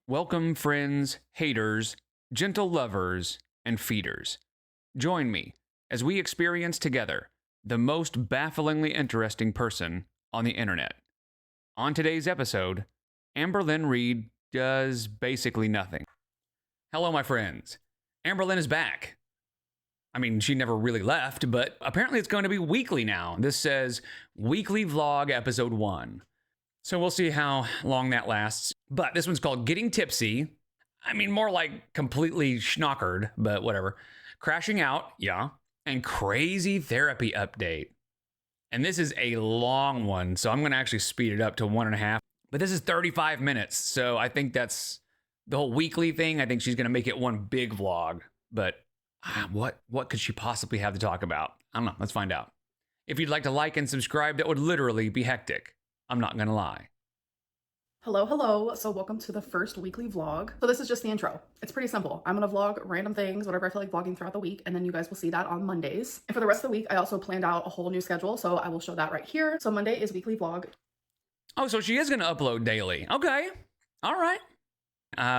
Welcome, friends, haters, gentle lovers, and feeders. Join me as we experience together the most bafflingly interesting person on the internet. On today's episode, Amberlynn Reed does basically nothing. Hello, my friends. Amberlynn is back. I mean, she never really left, but apparently it's going to be weekly now. This says Weekly Vlog Episode 1. So we'll see how long that lasts. But this one's called Getting Tipsy. I mean, more like completely schnockered, but whatever. Crashing Out, yeah. And Crazy Therapy Update. And this is a long one, so I'm going to actually speed it up to 1.5. But this is 35 minutes, so I think that's the whole weekly thing. I think she's going to make it one big vlog. But what could she possibly have to talk about? I don't know. Let's find out. If you'd like to like and subscribe, that would literally be hectic. I'm not gonna lie. Hello. So welcome to the first weekly vlog. So this is just the intro. It's pretty simple. I'm gonna vlog random things, whatever I feel like vlogging throughout the week, and then you guys will see that on Mondays. And for the rest of the week, I also planned out a whole new schedule, so I will show that right here. So Monday is weekly vlog. Oh, so she is gonna upload daily. Okay, all right.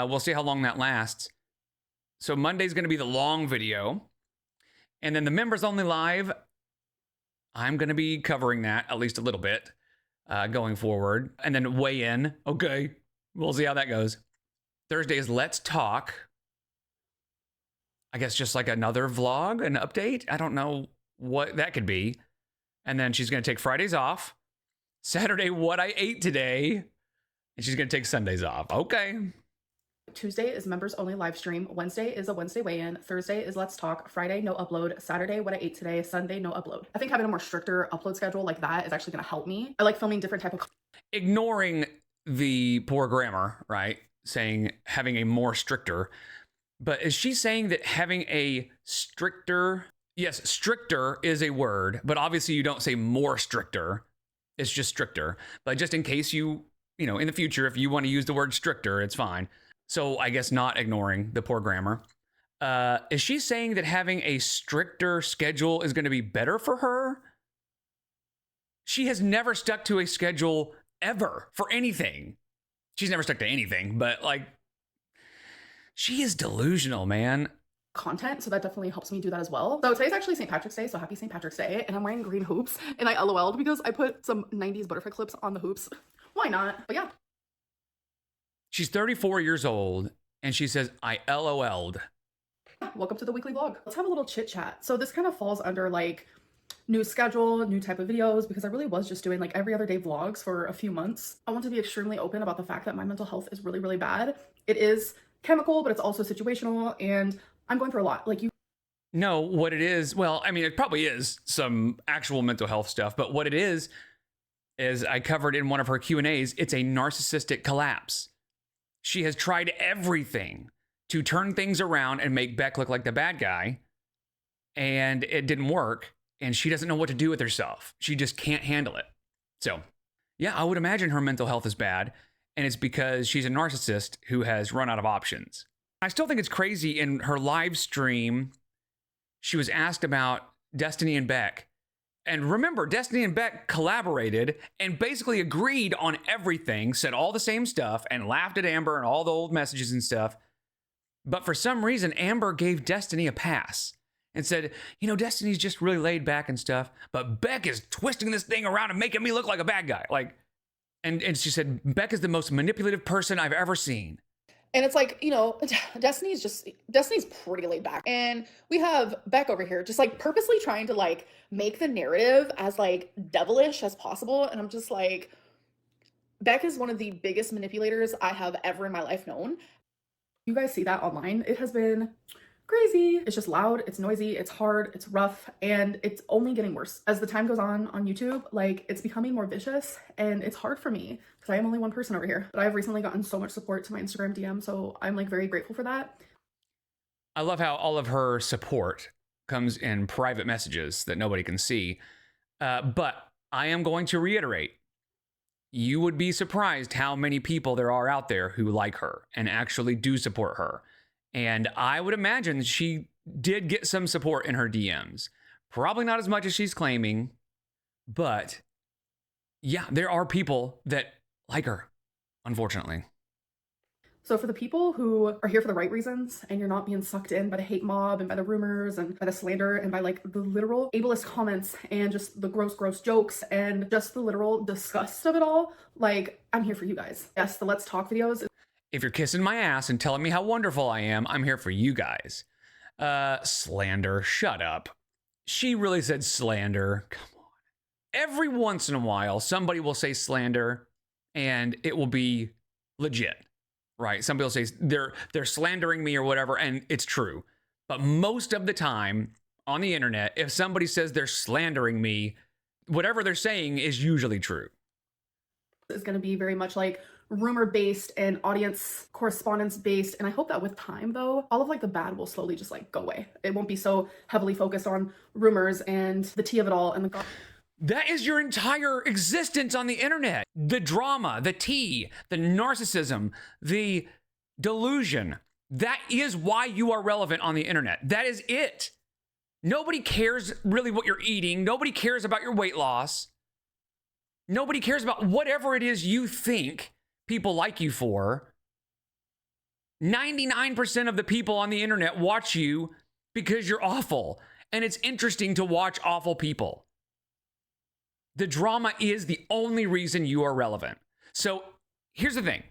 We'll see how long that lasts. So Monday's gonna be the long video, and then the members only live, I'm gonna be covering that at least a little bit. Going forward, and then weigh in. Okay, we'll see how that goes. Thursday is Let's Talk. I guess just like another vlog, an update. I don't know what that could be. And then she's going to take Fridays off. Saturday, What I Ate Today. And she's going to take Sundays off. Okay. Tuesday is members only live stream. Wednesday is a Wednesday weigh-in. Thursday is Let's Talk. Friday, no upload. Saturday, What I Ate Today. Sunday, no upload. I think having a more stricter upload schedule like that is actually going to help me. I like filming different type of... Ignoring the poor grammar, right? Saying having a more stricter. But is she saying that having a stricter... Yes, stricter is a word, but obviously you don't say more stricter. It's just stricter. But just in case you know, in the future, if you want to use the word stricter, it's fine. So I guess not ignoring the poor grammar. Is she saying that having a stricter schedule is going to be better for her? She has never stuck to a schedule ever for anything. She's never stuck to anything, but like, she is delusional, man. Content, so that definitely helps me do that as well. So today's actually St. Patrick's Day, so happy St. Patrick's Day, and I'm wearing green hoops, and I LOL'd because I put some 90s butterfly clips on the hoops. Why not? But yeah. She's 34 years old, and she says, I LOL'd. Welcome to the weekly vlog. Let's have a little chit chat. So this kind of falls under like new schedule, new type of videos, because I really was just doing like every other day vlogs for a few months. I want to be extremely open about the fact that my mental health is really, really bad. It is chemical, but it's also situational, and I'm going through a lot. Like you know what it is. Well, I mean, it probably is some actual mental health stuff, but what it is I covered in one of her Q&As, it's a narcissistic collapse. She has tried everything to turn things around and make Beck look like the bad guy, and it didn't work, and she doesn't know what to do with herself. She just can't handle it. So, yeah, I would imagine her mental health is bad, and it's because she's a narcissist who has run out of options. I still think it's crazy. In her live stream, she was asked about Destiny and Beck. And remember, Destiny and Beck collaborated and basically agreed on everything, said all the same stuff, and laughed at Amber and all the old messages and stuff. But for some reason, Amber gave Destiny a pass and said, you know, Destiny's just really laid back and stuff, but Beck is twisting this thing around and making me look like a bad guy. And she said, Beck is the most manipulative person I've ever seen. And it's like, you know, Destiny's pretty laid back. And we have Beck over here just like purposely trying to like make the narrative as like devilish as possible. And I'm just like, Beck is one of the biggest manipulators I have ever in my life known. You guys see that online. It has been crazy. It's just loud, it's noisy, it's hard, it's rough, and it's only getting worse. As the time goes on YouTube, like it's becoming more vicious, and it's hard for me because I am only one person over here. But I've recently gotten so much support to my Instagram DM, so I'm like very grateful for that. I love how all of her support comes in private messages that nobody can see. But I am going to reiterate, you would be surprised how many people there are out there who like her and actually do support her. And I would imagine she did get some support in her DMs. Probably not as much as she's claiming, but yeah, there are people that like her, unfortunately. So for the people who are here for the right reasons and you're not being sucked in by the hate mob and by the rumors and by the slander and by like the literal ableist comments and just the gross jokes and just the literal disgust of it all, like, I'm here for you guys. Yes, the Let's Talk videos. If you're kissing my ass and telling me how wonderful I am, I'm here for you guys. Slander, shut up. She really said slander. Come on. Every once in a while, somebody will say slander and it will be legit, right? Some people say they're slandering me or whatever, and it's true. But most of the time on the internet, if somebody says they're slandering me, whatever they're saying is usually true. It's going to be very much like rumor based and audience correspondence based. And I hope that with time, though, all of like the bad will slowly just like go away. It won't be so heavily focused on rumors and the tea of it all and the That is your entire existence on the internet. The drama, the tea, the narcissism, the delusion. That is why you are relevant on the internet. That is it. Nobody cares really what you're eating. Nobody cares about your weight loss. Nobody cares about whatever it is you think people like you for. 99% of the people on the internet watch you because you're awful. And it's interesting to watch awful people. The drama is the only reason you are relevant. So here's the thing.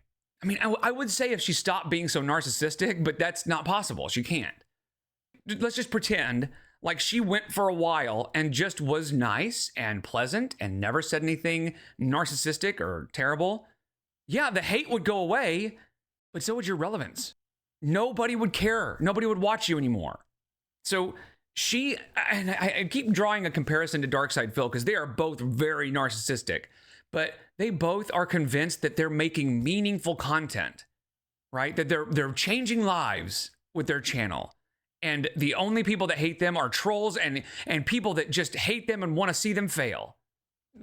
I mean, I would say if she stopped being so narcissistic, but that's not possible. She can't. Let's just pretend like she went for a while and just was nice and pleasant and never said anything narcissistic or terrible. Yeah, the hate would go away, but so would your relevance. Nobody would care. Nobody would watch you anymore. So she, and I keep drawing a comparison to Darkside Phil because they are both very narcissistic, but they both are convinced that they're making meaningful content, right? That they're changing lives with their channel. And the only people that hate them are trolls and people that just hate them and want to see them fail.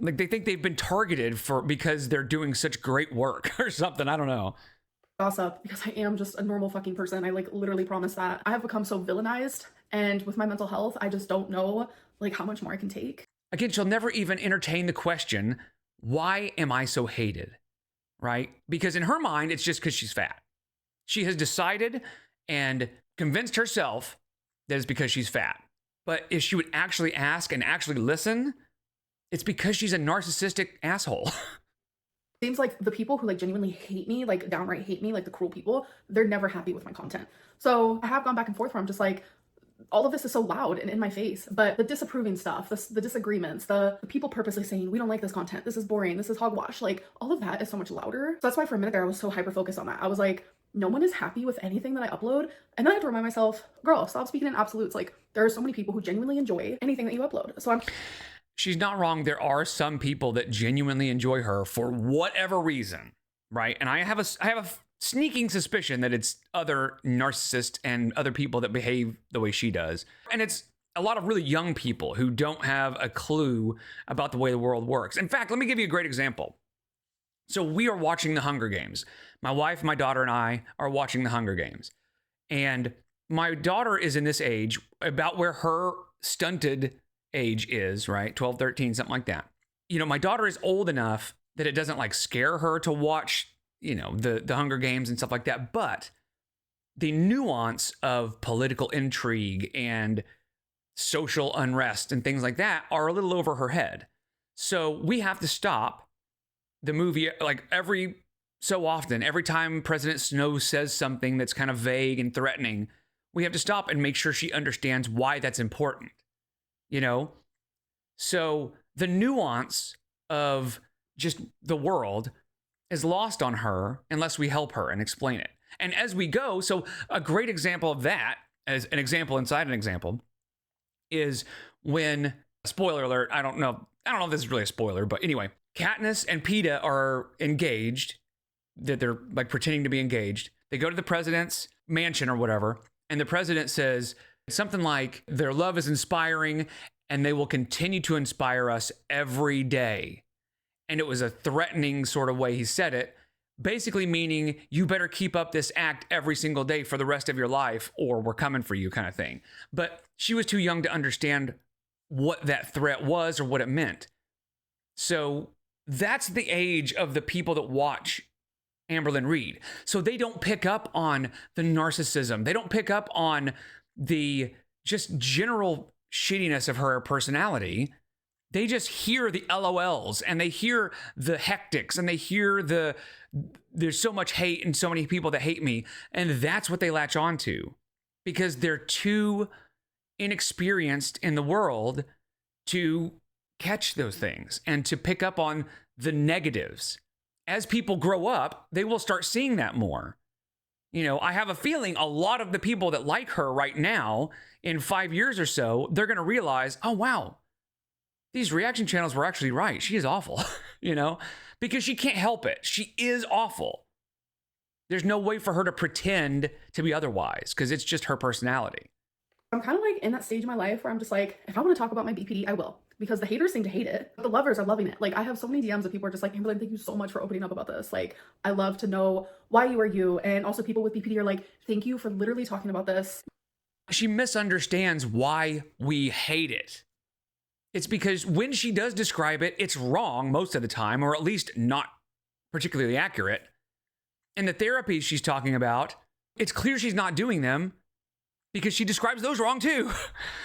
Like they think they've been targeted because they're doing such great work or something. I don't know. Gossip, because I am just a normal fucking person. I like literally promise that. I have become so villainized, and with my mental health, I just don't know like how much more I can take. Again, she'll never even entertain the question, why am I so hated? Right? Because in her mind, it's just because she's fat. She has decided and convinced herself that it's because she's fat. But if she would actually ask and actually listen, it's because she's a narcissistic asshole. Seems like the people who like genuinely hate me, like downright hate me, like the cruel people, they're never happy with my content. So I have gone back and forth where I'm just like, all of this is so loud and in my face, but the disapproving stuff, the disagreements, the people purposely saying, we don't like this content, this is boring, this is hogwash, like all of that is so much louder. So that's why for a minute there, I was so hyper-focused on that. I was like, no one is happy with anything that I upload. And then I had to remind myself, girl, stop speaking in absolutes. Like there are so many people who genuinely enjoy anything that you upload. So She's not wrong. There are some people that genuinely enjoy her for whatever reason, right? And I have a sneaking suspicion that it's other narcissists and other people that behave the way she does. And it's a lot of really young people who don't have a clue about the way the world works. In fact, let me give you a great example. So we are watching the Hunger Games. My wife, my daughter, and I are watching the Hunger Games. And my daughter is in this age about where her stunted age is, right? 12, 13, something like that. You know, my daughter is old enough that it doesn't like scare her to watch, you know, the Hunger Games and stuff like that. But the nuance of political intrigue and social unrest and things like that are a little over her head. So we have to stop the movie like every so often. Every time President Snow says something that's kind of vague and threatening, we have to stop and make sure she understands why that's important. You know? So the nuance of just the world is lost on her unless we help her and explain it. And as we go, so a great example of that, as an example inside an example, is when, spoiler alert, I don't know if this is really a spoiler, but anyway, Katniss and Peeta are engaged, that they're like pretending to be engaged. They go to the president's mansion or whatever, and the president says something like, their love is inspiring and they will continue to inspire us every day. And it was a threatening sort of way he said it, basically meaning you better keep up this act every single day for the rest of your life or we're coming for you kind of thing. But she was too young to understand what that threat was or what it meant. So that's the age of the people that watch Amberlynn Reed. So they don't pick up on the narcissism. They don't pick up on the just general shittiness of her personality. They just hear the LOLs and they hear the hectics and they hear there's so much hate and so many people that hate me. And that's what they latch on to because they're too inexperienced in the world to catch those things and to pick up on the negatives. As people grow up, they will start seeing that more. I have a feeling a lot of the people that like her right now, in 5 years or so, they're going to realize, oh, wow, these reaction channels were actually right. She is awful, because she can't help it. She is awful. There's no way for her to pretend to be otherwise because it's just her personality. I'm kind of like in that stage of my life where I'm just like, if I want to talk about my BPD, I will. Because the haters seem to hate it. The lovers are loving it. Like, I have so many DMs of people are just like, Amberlynn, thank you so much for opening up about this. Like, I love to know why you are you. And also people with BPD are like, thank you for literally talking about this. She misunderstands why we hate it. It's because when she does describe it, it's wrong most of the time, or at least not particularly accurate. And the therapies she's talking about, it's clear she's not doing them because she describes those wrong too.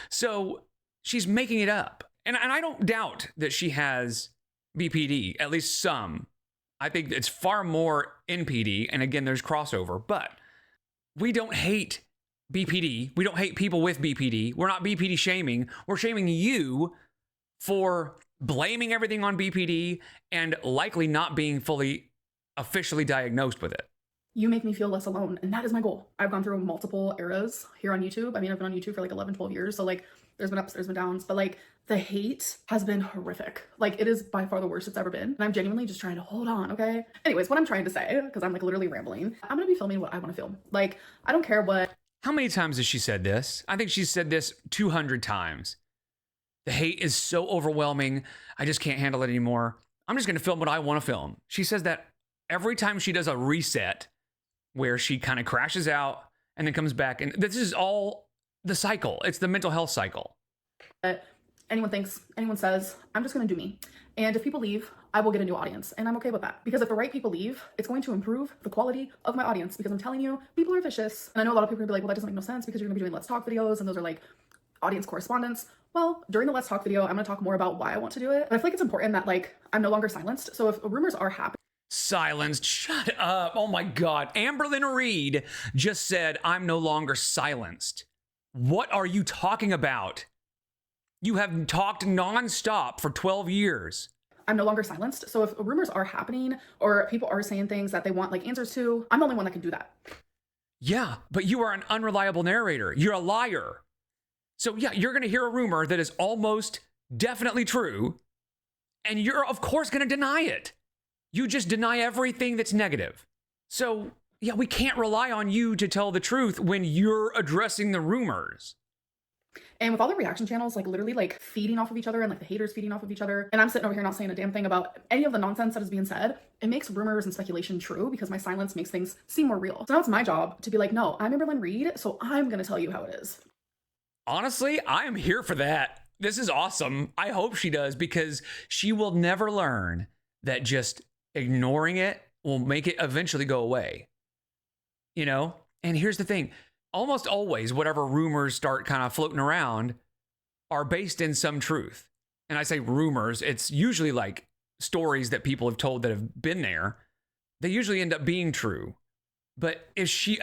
So she's making it up. And I don't doubt that she has BPD, at least some. I think it's far more NPD. And again, there's crossover. But we don't hate BPD. We don't hate people with BPD. We're not BPD shaming. We're shaming you for blaming everything on BPD and likely not being fully officially diagnosed with it. You make me feel less alone. And that is my goal. I've gone through multiple eras here on YouTube. I mean, I've been on YouTube for like 11, 12 years. So like there's been ups, there's been downs, but like the hate has been horrific. Like it is by far the worst it's ever been. And I'm genuinely just trying to hold on, okay? Anyways, what I'm trying to say, because I'm like literally rambling, I'm gonna be filming what I wanna film. Like, I don't care what. How many times has she said this? I think she's said this 200 times. The hate is so overwhelming. I just can't handle it anymore. I'm just gonna film what I wanna film. She says that every time she does a reset where she kind of crashes out and then comes back. And this is all the cycle. It's the mental health cycle. Anyone thinks, anyone says, I'm just going to do me. And if people leave, I will get a new audience. And I'm okay with that. Because if the right people leave, it's going to improve the quality of my audience. Because I'm telling you, people are vicious. And I know a lot of people are going to be like, well, that doesn't make no sense because you're going to be doing Let's Talk videos. And those are like audience correspondence. Well, during the Let's Talk video, I'm going to talk more about why I want to do it. But I feel like it's important that like I'm no longer silenced. So if rumors are happening. Silenced. Shut up. Oh my God. Amberlynn Reed just said, I'm no longer silenced. What are you talking about? You have talked nonstop for 12 years. I'm no longer silenced. So if rumors are happening or people are saying things that they want like answers to, I'm the only one that can do that. Yeah, but you are an unreliable narrator. You're a liar. So yeah, you're going to hear a rumor that is almost definitely true. And you're of course going to deny it. You just deny everything that's negative. So yeah, we can't rely on you to tell the truth when you're addressing the rumors. And with all the reaction channels, like literally like feeding off of each other and like the haters feeding off of each other, and I'm sitting over here not saying a damn thing about any of the nonsense that is being said, it makes rumors and speculation true because my silence makes things seem more real. So now it's my job to be like, no, I'm Amberlynn Reed, so I'm going to tell you how it is. Honestly, I am here for that. This is awesome. I hope she does because she will never learn that just ignoring it will make it eventually go away. And here's the thing. Almost always, whatever rumors start kind of floating around are based in some truth. And I say rumors, it's usually like stories that people have told that have been there. They usually end up being true. But if she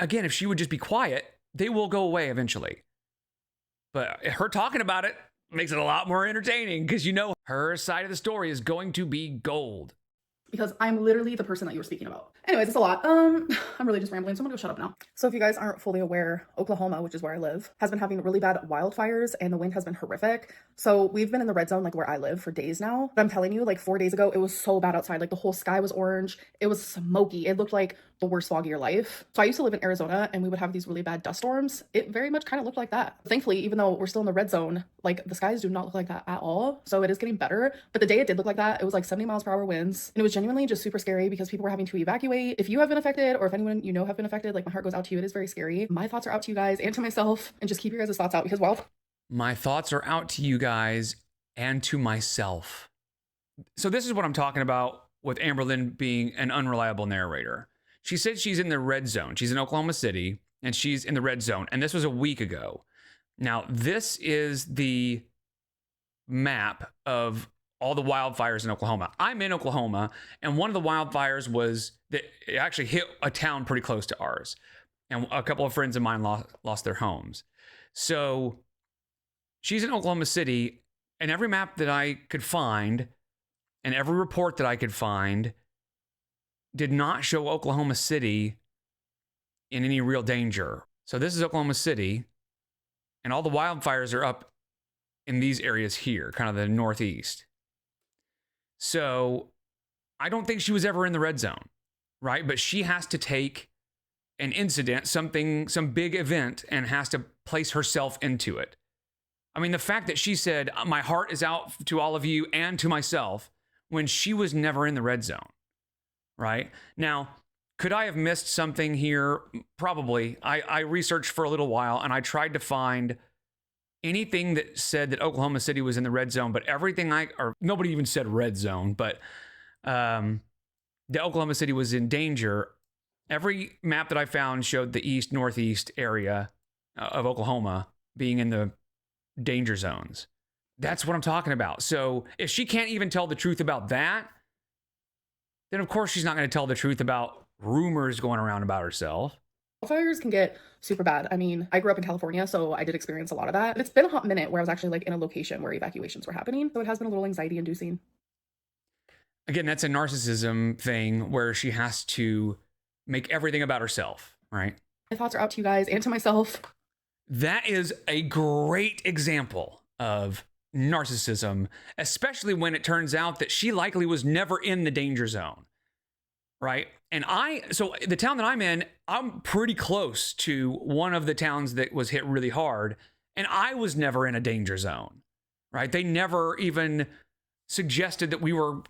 would just be quiet, they will go away eventually. But her talking about it makes it a lot more entertaining because her side of the story is going to be gold. Because I'm literally the person that you were speaking about. Anyways, it's a lot. I'm really just rambling, so I'm gonna go shut up now. So if you guys aren't fully aware, Oklahoma, which is where I live, has been having really bad wildfires and the wind has been horrific. So we've been in the red zone, like where I live, for days now. But I'm telling you, like 4 days ago, it was so bad outside. Like the whole sky was orange. It was smoky. It looked like the worst fog of your life. So I used to live in Arizona and we would have these really bad dust storms. It very much kind of looked like that. Thankfully, even though we're still in the red zone, like the skies do not look like that at all. So it is getting better. But the day it did look like that, it was like 70 miles per hour winds. And it was genuinely just super scary because people were having to evacuate. If you have been affected or if anyone you know have been affected, like my heart goes out to you. It is very scary. My thoughts are out to you guys and to myself, and just keep your guys' thoughts out because my thoughts are out to you guys and to myself. So this is what I'm talking about with Amberlynn being an unreliable narrator. She said she's in the red zone. She's in Oklahoma City, and she's in the red zone. And this was a week ago. Now, this is the map of all the wildfires in Oklahoma. I'm in Oklahoma, and one of the wildfires was that it actually hit a town pretty close to ours. And a couple of friends of mine lost their homes. So she's in Oklahoma City, and every map that I could find and every report that I could find did not show Oklahoma City in any real danger. So this is Oklahoma City, and all the wildfires are up in these areas here, kind of the northeast. So I don't think she was ever in the red zone, right? But she has to take an incident, some big event, and has to place herself into it. I mean, the fact that she said, my heart is out to all of you and to myself, when she was never in the red zone, right? Now, could I have missed something here? Probably. I researched for a little while, and I tried to find anything that said that Oklahoma City was in the red zone, but nobody even said red zone, but that Oklahoma City was in danger. Every map that I found showed the east, northeast area of Oklahoma being in the danger zones. That's what I'm talking about. So if she can't even tell the truth about that, then of course she's not going to tell the truth about rumors going around about herself. Fires can get super bad. I mean, I grew up in California, so I did experience a lot of that. But it's been a hot minute where I was actually like in a location where evacuations were happening. So it has been a little anxiety inducing. Again, that's a narcissism thing where she has to make everything about herself, right? My thoughts are out to you guys and to myself. That is a great example of narcissism, especially when it turns out that she likely was never in the danger zone, right? And so the town that I'm in, I'm pretty close to one of the towns that was hit really hard, and I was never in a danger zone, right? They never even suggested that we were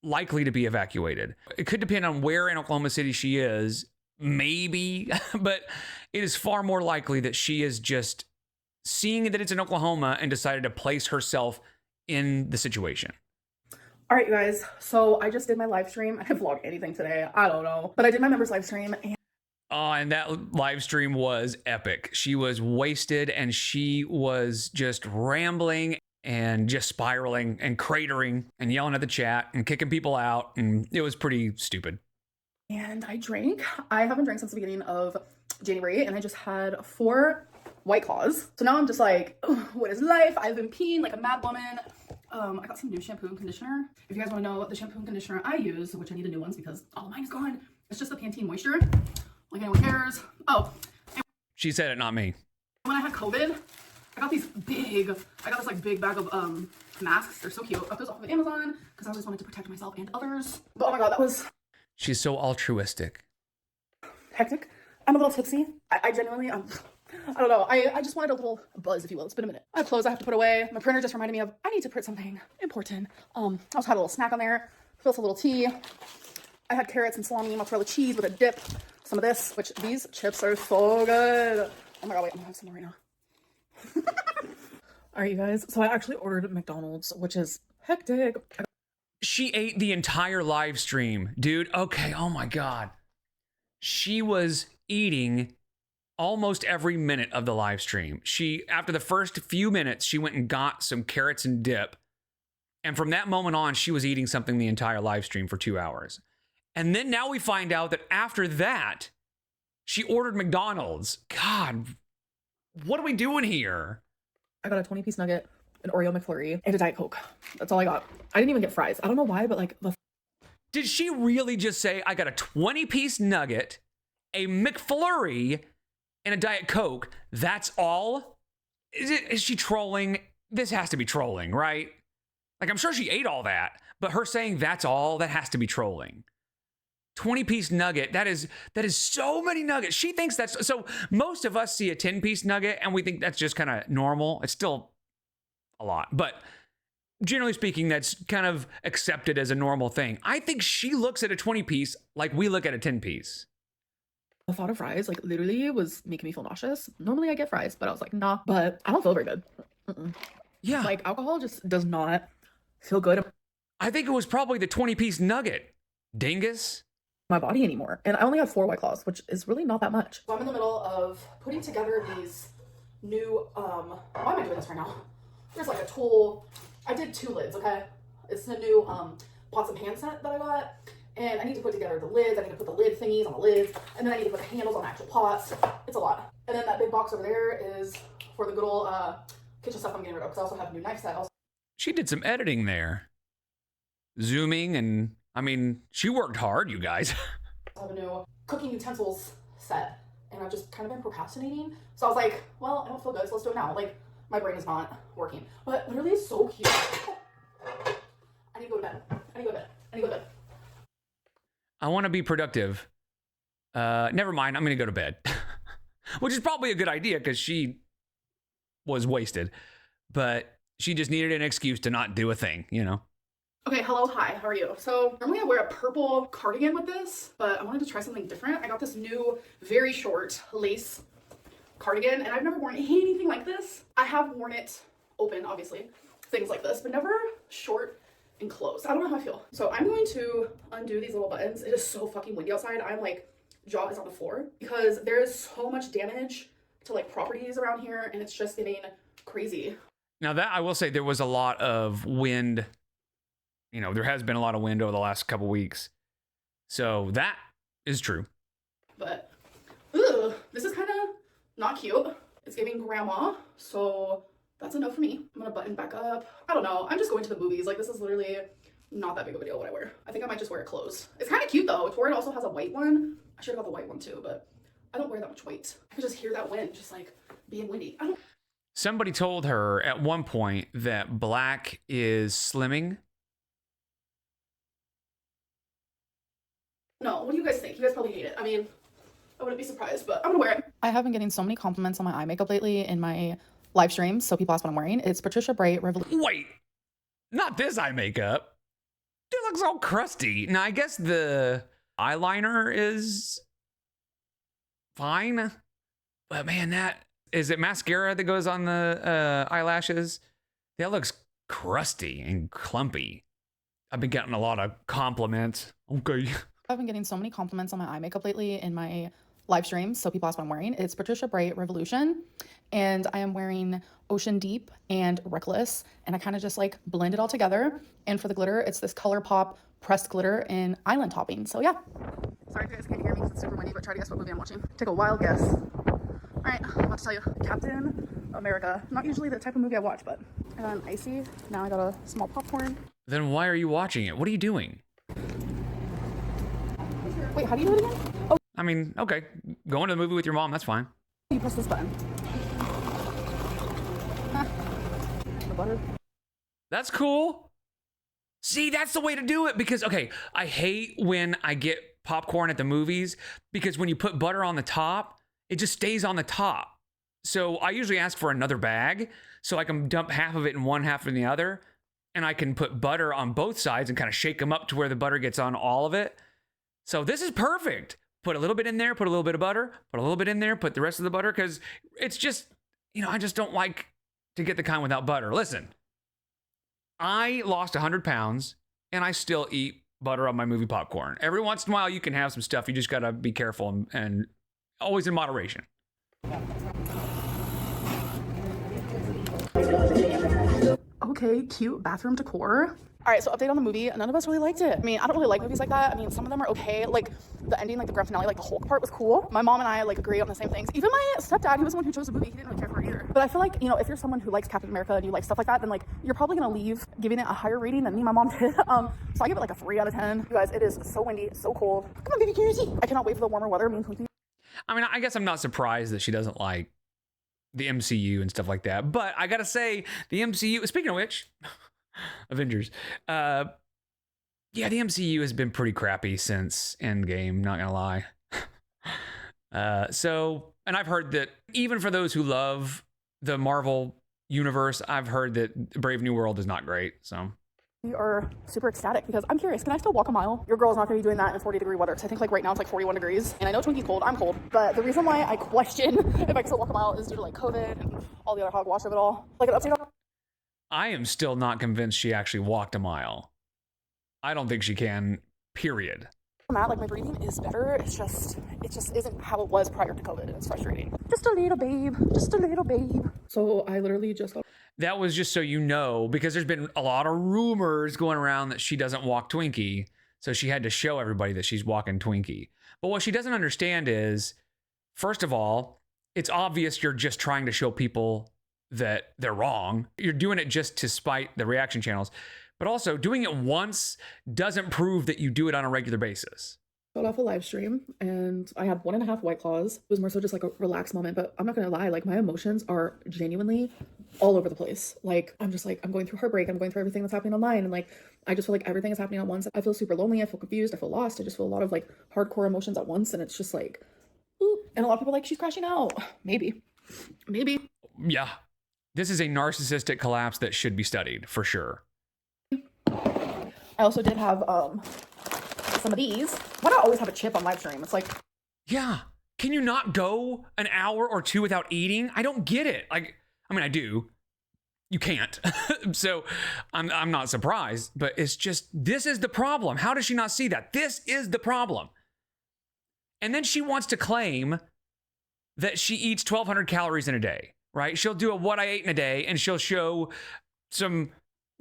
likely to be evacuated. It could depend on where in Oklahoma City she is, maybe, but it is far more likely that she is just seeing that it's in Oklahoma and decided to place herself in the situation. All right, you guys. So I just did my live stream. I didn't vlog anything today. I don't know. But I did my members live stream. And that live stream was epic. She was wasted and she was just rambling and just spiraling and cratering and yelling at the chat and kicking people out. And it was pretty stupid. And I drank. I haven't drank since the beginning of January, and I just had 4 White Claws. So now I'm just like, what is life? I've been peeing like a mad woman. I got some new shampoo and conditioner. If you guys want to know the shampoo and conditioner I use, which I need the new ones because all mine is gone, it's just the Pantene Moisture. Like anyone cares. Oh. She said it, not me. When I had COVID, I got this like big bag of masks. They're so cute. I got those off of Amazon because I always wanted to protect myself and others. But oh my god, that was... She's so altruistic. Hectic. I'm a little tipsy. I genuinely, I don't know. I just wanted a little buzz, if you will. It's been a minute. I have clothes I have to put away. My printer just reminded me of, I need to print something important. I also had a little snack on there. Spilled a little tea. I had carrots and salami, mozzarella cheese with a dip. Some of this, which these chips are so good. Oh my god, wait, I'm gonna have some more right now. All right, you guys. So I actually ordered McDonald's, which is hectic. She ate the entire live stream, dude. Okay, oh my god. She was eating almost every minute of the live stream. After the first few minutes, she went and got some carrots and dip. And from that moment on, she was eating something the entire live stream for 2 hours. And then now we find out that after that, she ordered McDonald's. God, what are we doing here? I got a 20-piece nugget, an Oreo McFlurry, and a Diet Coke. That's all I got. I didn't even get fries. I don't know why, but like Did she really just say, I got a 20-piece nugget, a McFlurry, and a Diet Coke? That's all? Is she trolling? This has to be trolling, right? Like, I'm sure she ate all that, but her saying that's all, that has to be trolling. 20-piece nugget, that is so many nuggets. She thinks that's, so most of us see a 10-piece nugget and we think that's just kind of normal. It's still a lot, but generally speaking, that's kind of accepted as a normal thing. I think she looks at a 20-piece like we look at a 10-piece. The thought of fries, like, literally was making me feel nauseous. Normally I get fries, but I was like, nah, but I don't feel very good. Yeah. Like, alcohol just does not feel good. I think it was probably the 20-piece nugget. Dingus. my body anymore. And I only have 4 White Claws, which is really not that much. So I'm in the middle of putting together these new, why am I doing this right now? There's like a tool. I did 2 lids, okay? It's the new pots and pan set that I got. And I need to put together the lids. I need to put the lid thingies on the lids. And then I need to put the handles on actual pots. It's a lot. And then that big box over there is for the good old kitchen stuff I'm getting rid of. Because I also have a new knife set. She did some editing there. Zooming and, I mean, she worked hard, you guys. I have a new cooking utensils set. And I've just kind of been procrastinating. So I was like, well, I don't feel good, so let's do it now. Like, my brain is not working. But literally it's so cute. I need to go to bed. I need to go to bed. I need to go to bed. I want to be productive. Never mind, I'm going to go to bed. Which is probably a good idea because she was wasted. But she just needed an excuse to not do a thing, you know? Okay, hello, hi, how are you? So normally I wear a purple cardigan with this, but I wanted to try something different. I got this new, very short lace cardigan, and I've never worn anything like this. I have worn it open, obviously, things like this, but never short and closed. I don't know how I feel. So I'm going to undo these little buttons. It is so fucking windy outside. I'm like, jaw is on the floor because there is so much damage to like properties around here, and it's just getting crazy. Now that I will say, there was a lot of wind. You know, there has been a lot of wind over the last couple weeks. So that is true. But, ugh, this is kind of not cute. It's giving grandma, so that's enough for me. I'm gonna button back up. I don't know, I'm just going to the movies. Like, this is literally not that big of a deal what I wear. I think I might just wear it clothes. It's kind of cute though. Tori also has a white one. I should have got the white one too, but I don't wear that much white. I could just hear that wind just like being windy. Somebody told her at one point that black is slimming. No, what do you guys think? You guys probably hate it. I mean, I wouldn't be surprised, but I'm gonna wear it. I have been getting so many compliments on my eye makeup lately in my live streams, so people ask what I'm wearing. It's Patricia Bright Revolution. Wait, not this eye makeup. It looks all crusty. Now, I guess the eyeliner is fine, but man, is it mascara that goes on the eyelashes? That looks crusty and clumpy. I've been getting a lot of compliments. Okay. I've been getting so many compliments on my eye makeup lately in my live streams, so people ask what I'm wearing. It's Patricia Bright Revolution, and I am wearing Ocean Deep and Reckless, and I kind of just like blend it all together. And for the glitter, it's this ColourPop pressed glitter in island topping. So yeah. Sorry if you guys can't hear me because it's super windy, but try to guess what movie I'm watching. Take a wild guess. All right, I'm about to tell you. Captain America. Not usually the type of movie I watch, but I got an icy. Now I got a small popcorn. Then why are you watching it? What are you doing? Wait, how do you do it again? Oh, I mean, okay, going to the movie with your mom, that's fine. you press this button. The butter. That's cool. See, that's the way to do it because, okay, I hate when I get popcorn at the movies because when you put butter on the top, it just stays on the top. So I usually ask for another bag so I can dump half of it in one, half in the other, and I can put butter on both sides and kind of shake them up to where the butter gets on all of it. So this is perfect. Put a little bit in there, put a little bit of butter, put a little bit in there, put the rest of the butter, because it's just, you know, I just don't like to get the kind without butter. Listen, I lost 100 pounds and I still eat butter on my movie popcorn. Every once in a while you can have some stuff. You just got to be careful and always in moderation. Okay, cute bathroom decor. All right, so update on the movie. None of us really liked it. I mean, I don't really like movies like that. I mean, some of them are okay. Like the ending, like the grand finale, like the Hulk part was cool. My mom and I like agree on the same things. Even my stepdad, he was the one who chose the movie. He didn't really care for it either. But I feel like, you know, if you're someone who likes Captain America and you like stuff like that, then like you're probably gonna leave giving it a higher rating than me and my mom did. So I give it like a 3 out of 10. You guys, it is so windy, so cold. Come on, baby, can you see? I cannot wait for the warmer weather. I mean, I guess I'm not surprised that she doesn't like the MCU and stuff like that. But I gotta say, the MCU, speaking of which, Avengers, yeah, the MCU has been pretty crappy since Endgame, not gonna lie. And I've heard that even for those who love the Marvel universe, I've heard that Brave New World is not great, so. We are super ecstatic because I'm curious, can I still walk a mile? Your girl's not gonna be doing that in 40-degree weather. So I think like right now it's like 41 degrees. And I know Twinkie's cold, I'm cold. But the reason why I question if I can still walk a mile is due to like COVID and all the other hogwash of it all. Like an update on. I am still not convinced she actually walked a mile. I don't think she can, period. I'm at, like, my breathing is better. It just isn't how it was prior to COVID, and it's frustrating. Just a little babe, just a little babe. So I literally just got... That was just so you know, because there's been a lot of rumors going around that she doesn't walk Twinkie. So she had to show everybody that she's walking Twinkie. But what she doesn't understand is, first of all, it's obvious you're just trying to show people that they're wrong. You're doing it just to spite the reaction channels. But also, doing it once doesn't prove that you do it on a regular basis. Got off a live stream and I had 1.5 White Claws. It was more so just like a relaxed moment, but I'm not gonna lie, like, my emotions are genuinely all over the place. Like, I'm just like, I'm going through heartbreak, I'm going through everything that's happening online, and like, I just feel like everything is happening at once. I feel super lonely, I feel confused, I feel lost, I just feel a lot of like hardcore emotions at once, and it's just like, ooh. And a lot of people are like, she's crashing out. Maybe. Yeah. This is a narcissistic collapse that should be studied, for sure. I also did have some of these. Why not always have a chip on live stream? It's like, yeah. Can you not go an hour or two without eating? I don't get it. Like, I mean, I do. You can't. So I'm not surprised, but it's just, this is the problem. How does she not see that? This is the problem. And then she wants to claim that she eats 1,200 calories in a day, right? She'll do a what I ate in a day, and she'll show some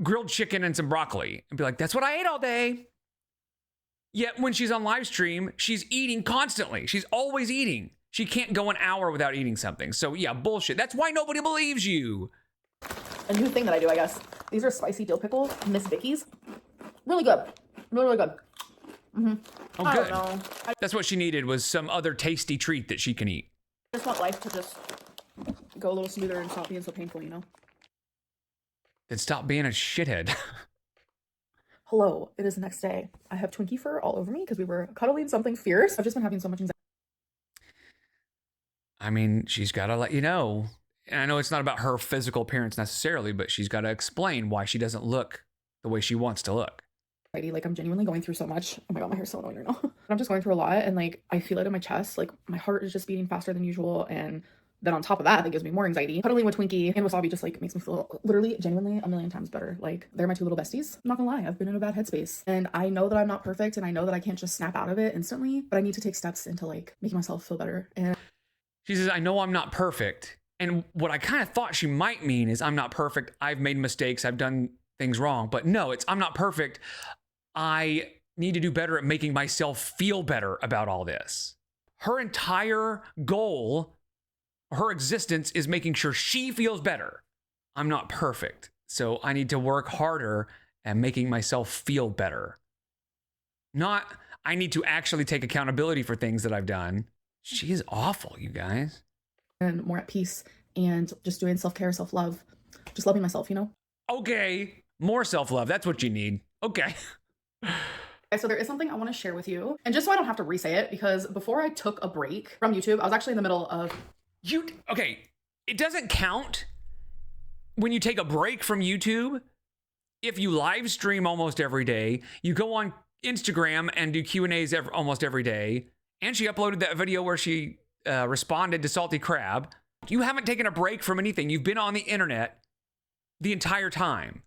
grilled chicken and some broccoli and be like, that's what I ate all day. Yet when she's on live stream, she's eating constantly. She's always eating. She can't go an hour without eating something. So yeah, bullshit. That's why nobody believes you. A new thing that I do, I guess. These are spicy dill pickles, Miss Vicky's. Really good. Really good. Mm-hmm. Oh, I good. don't know. That's what she needed, was some other tasty treat that she can eat. I just want life to just go a little smoother and stop being so painful, you know? Then stop being a shithead. Hello, it is the next day. I have Twinkie fur all over me because we were cuddling something fierce. I've just been having so much anxiety. I mean, she's got to let you know. And I know it's not about her physical appearance necessarily, but she's got to explain why she doesn't look the way she wants to look. Like, I'm genuinely going through so much. Oh my god, my hair's so annoying right now. I'm just going through a lot, and like, I feel it in my chest. Like, my heart is just beating faster than usual, and then on top of that gives me more anxiety. Cuddling with Twinkie and Wasabi just like makes me feel literally, genuinely a million times better. Like, they're my two little besties. I'm not gonna lie, I've been in a bad headspace, and I know that I'm not perfect, and I know that I can't just snap out of it instantly, but I need to take steps into like making myself feel better. And she says, I know I'm not perfect. And what I kind of thought she might mean is, I'm not perfect. I've made mistakes. I've done things wrong. But no, it's, I'm not perfect. I need to do better at making myself feel better about all this. Her entire goal, her existence, is making sure she feels better. I'm not perfect, so I need to work harder at making myself feel better. Not, I need to actually take accountability for things that I've done. She is awful, you guys. And more at peace, and just doing self-care, self-love, just loving myself, you know? Okay, more self-love. That's what you need. Okay. Okay, so there is something I want to share with you. And just so I don't have to re-say it, because before I took a break from YouTube, I was actually in the middle of... Okay, it doesn't count when you take a break from YouTube. If you live stream almost every day, you go on Instagram and do Q&As almost every day, and she uploaded that video where she responded to Salty Crab. You haven't taken a break from anything. You've been on the internet the entire time.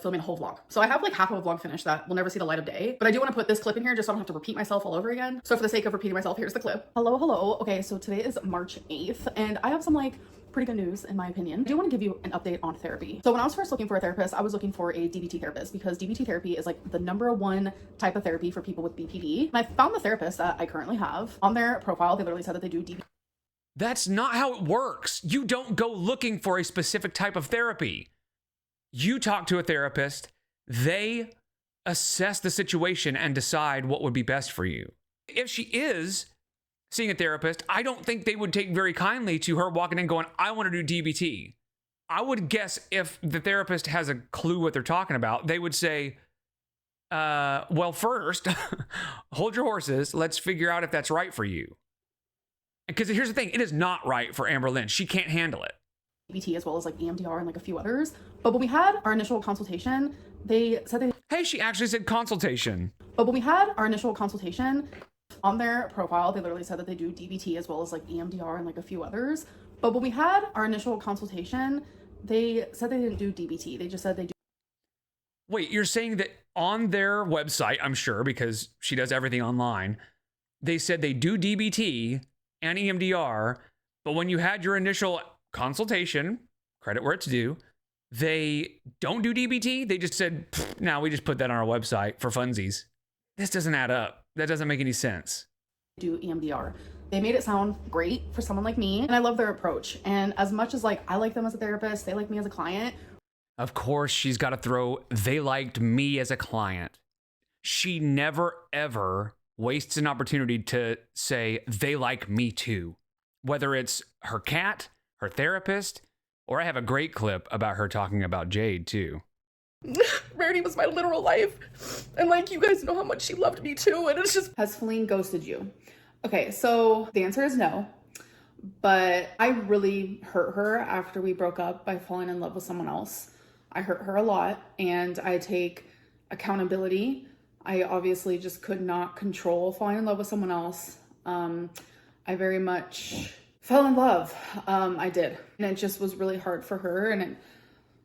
Filming a whole vlog. So I have like half of a vlog finished that will never see the light of day, but I do want to put this clip in here just so I don't have to repeat myself all over again. So for the sake of repeating myself, here's the clip. Hello. Okay, so today is March 8th, and I have some like pretty good news in my opinion. I do want to give you an update on therapy. So when I was first looking for a therapist, I was looking for a DBT therapist, because DBT therapy is like the #1 type of therapy for people with BPD. And I found the therapist that I currently have. On their profile, they literally said that they do DBT. That's not how it works. You don't go looking for a specific type of therapy. You talk to a therapist, they assess the situation and decide what would be best for you. If she is seeing a therapist, I don't think they would take very kindly to her walking in going, I want to do DBT. I would guess if the therapist has a clue what they're talking about, they would say, well, first, hold your horses. Let's figure out if that's right for you. Because here's the thing, it is not right for Amberlynn. She can't handle it. DBT as well as like EMDR and like a few others. But when we had our initial consultation, they said they... Hey, she actually said consultation. But when we had our initial consultation, on their profile, they literally said that they do DBT as well as like EMDR and like a few others. But when we had our initial consultation, they said they didn't do DBT. They just said they do... Wait, you're saying that on their website, I'm sure, because she does everything online, they said they do DBT and EMDR, but when you had your initial consultation, credit where it's due, they don't do DBT? They just said, no, we just put that on our website for funsies. This doesn't add up. That doesn't make any sense. Do EMDR. They made it sound great for someone like me, and I love their approach. And as much as like I like them as a therapist, they like me as a client. Of course, she's got to throw, they liked me as a client. She never, ever wastes an opportunity to say, they like me too. Whether it's her cat, her therapist, or I have a great clip about her talking about Jade too. Rarity was my literal life. And like, you guys know how much she loved me too. And it's just, has Feline ghosted you? Okay, so the answer is no. But I really hurt her after we broke up by falling in love with someone else. I hurt her a lot, and I take accountability. I obviously just could not control falling in love with someone else. I very much fell in love. I did. And it just was really hard for her, and it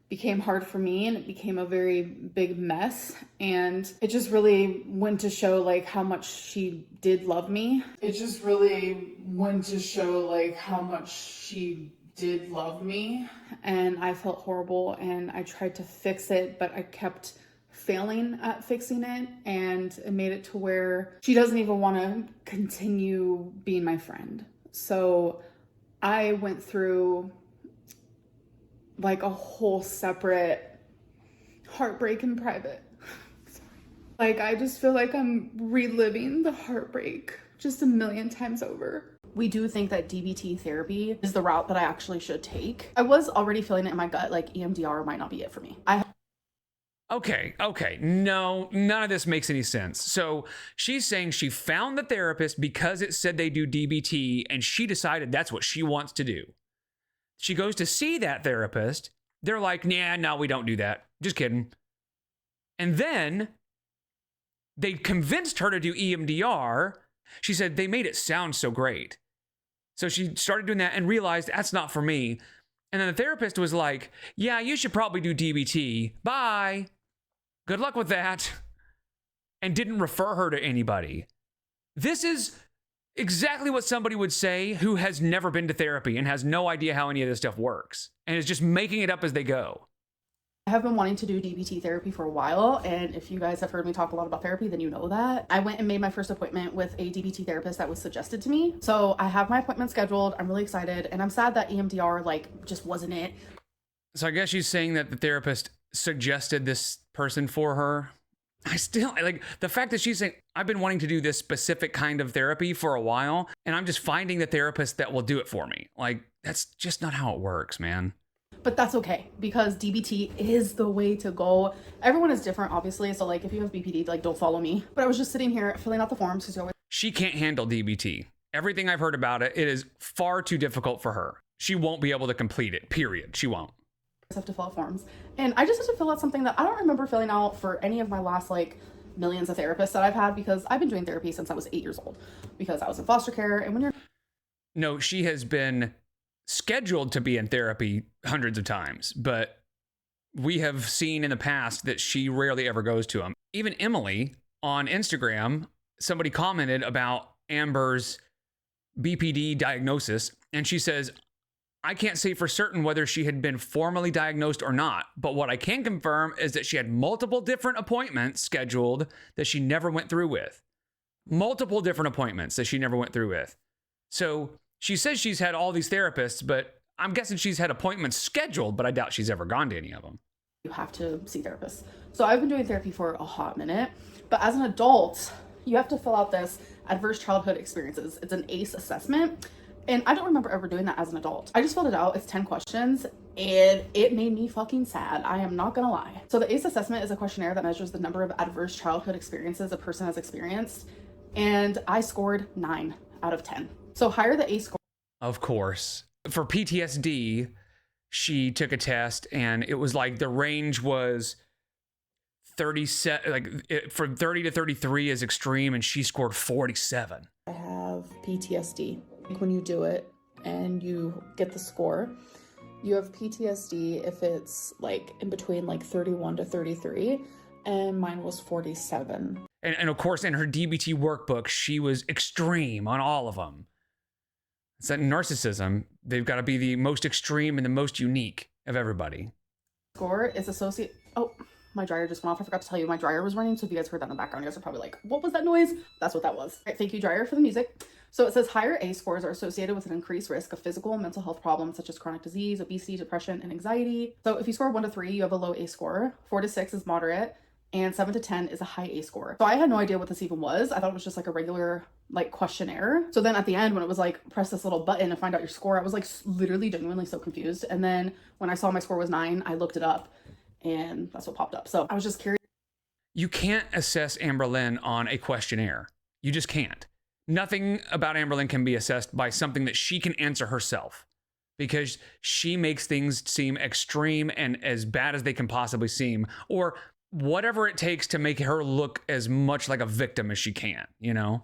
became hard for me, and it became a very big mess. And it just really went to show like how much she did love me. It just really went to show like how much she did love me, and I felt horrible, and I tried to fix it, but I kept failing at fixing it, and it made it to where she doesn't even want to continue being my friend. So I went through like a whole separate heartbreak in private. Like, I just feel like I'm reliving the heartbreak just a million times over. We do think that DBT therapy is the route that I actually should take. I was already feeling it in my gut, like EMDR might not be it for me. Okay. No, none of this makes any sense. So she's saying she found the therapist because it said they do DBT, and she decided that's what she wants to do. She goes to see that therapist. They're like, nah, no, we don't do that. Just kidding. And then they convinced her to do EMDR. She said they made it sound so great. So she started doing that and realized that's not for me. And then the therapist was like, yeah, you should probably do DBT. Bye. Good luck with that. And didn't refer her to anybody. This is exactly what somebody would say who has never been to therapy and has no idea how any of this stuff works and is just making it up as they go. I have been wanting to do DBT therapy for a while, and if you guys have heard me talk a lot about therapy, then you know that. I went and made my first appointment with a DBT therapist that was suggested to me. So I have my appointment scheduled. I'm really excited, and I'm sad that EMDR like just wasn't it. So I guess she's saying that the therapist suggested this person for her. I still, like, the fact that she's saying, I've been wanting to do this specific kind of therapy for a while, and I'm just finding the therapist that will do it for me. Like, that's just not how it works, man. But that's okay, because DBT is the way to go. Everyone is different, obviously. So like, if you have BPD, like, don't follow me. But I was just sitting here filling out the forms because you always. She can't handle DBT. Everything I've heard about it, it is far too difficult for her. She won't be able to complete it, period. She won't. Have to fill out forms, and I just had to fill out something that I don't remember filling out for any of my last like millions of therapists that I've had, because I've been doing therapy since I was 8 years old, because I was in foster care. And when you're no, she has been scheduled to be in therapy hundreds of times, but we have seen in the past that she rarely ever goes to them. Even Emily on Instagram, somebody commented about Amber's BPD diagnosis, and she says, I can't say for certain whether she had been formally diagnosed or not, but what I can confirm is that she had multiple different appointments scheduled that she never went through with. Multiple different appointments that she never went through with. So she says she's had all these therapists, but I'm guessing she's had appointments scheduled, but I doubt she's ever gone to any of them. You have to see therapists. So I've been doing therapy for a hot minute, but as an adult, you have to fill out this adverse childhood experiences. It's an ACE assessment. And I don't remember ever doing that as an adult. I just filled it out. It's 10 questions, and it made me fucking sad. I am not gonna lie. So the ACE assessment is a questionnaire that measures the number of adverse childhood experiences a person has experienced. And I scored 9 out of 10. So higher the ACE score. Of course. For PTSD, she took a test, and it was like the range was 37, from 30 to 33 is extreme, and she scored 47. I have PTSD. When you do it and you get the score, You have PTSD if it's like in between like 31 to 33, and mine was 47. And of course, in her DBT workbook, she was extreme on all of them. It's that narcissism. They've got to be the most extreme and the most unique of everybody. Score is associated. Oh, my dryer just went off. I forgot to tell you my dryer was running. So if you guys heard that in the background, you guys are probably like, what was that noise? That's what that was. All right, thank you, dryer, for the music. So it says higher A scores are associated with an increased risk of physical and mental health problems such as chronic disease, obesity, depression, and anxiety. So if you score 1 to 3, you have a low A score. 4 to 6 is moderate. And 7 to 10 is a high A score. So I had no idea what this even was. I thought it was just like a regular like questionnaire. So then at the end when it was like press this little button and find out your score, I was like literally genuinely so confused. And then when I saw my score was 9, I looked it up and that's what popped up. So I was just curious. You can't assess Amberlynn on a questionnaire. You just can't. Nothing about Amberlynn can be assessed by something that she can answer herself, because she makes things seem extreme and as bad as they can possibly seem, or whatever it takes to make her look as much like a victim as she can, you know?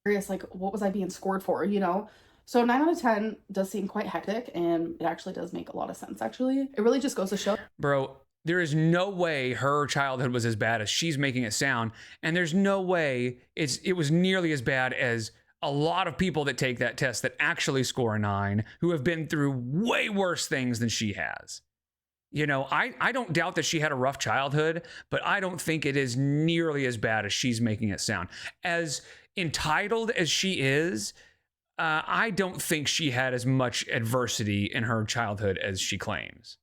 Curious, like, what was I being scored for, you know? So 9 out of 10 does seem quite hectic, and it actually does make a lot of sense, actually. It really just goes to show. Bro, there is no way her childhood was as bad as she's making it sound, and there's no way it was nearly as bad as a lot of people that take that test that actually score a 9 who have been through way worse things than she has. You know, I don't doubt that she had a rough childhood, but I don't think it is nearly as bad as she's making it sound. As entitled as she is, I don't think she had as much adversity in her childhood as she claims.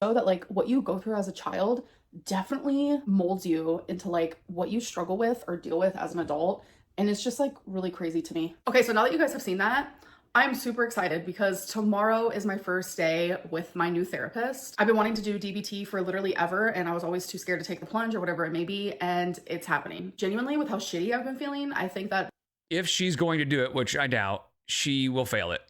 So that like what you go through as a child definitely molds you into like what you struggle with or deal with as an adult. And it's just like really crazy to me. Okay, so now that you guys have seen that, I'm super excited because tomorrow is my first day with my new therapist. I've been wanting to do DBT for literally ever, and I was always too scared to take the plunge or whatever it may be, and it's happening. Genuinely, with how shitty I've been feeling, I think that if she's going to do it, which I doubt, she will fail it.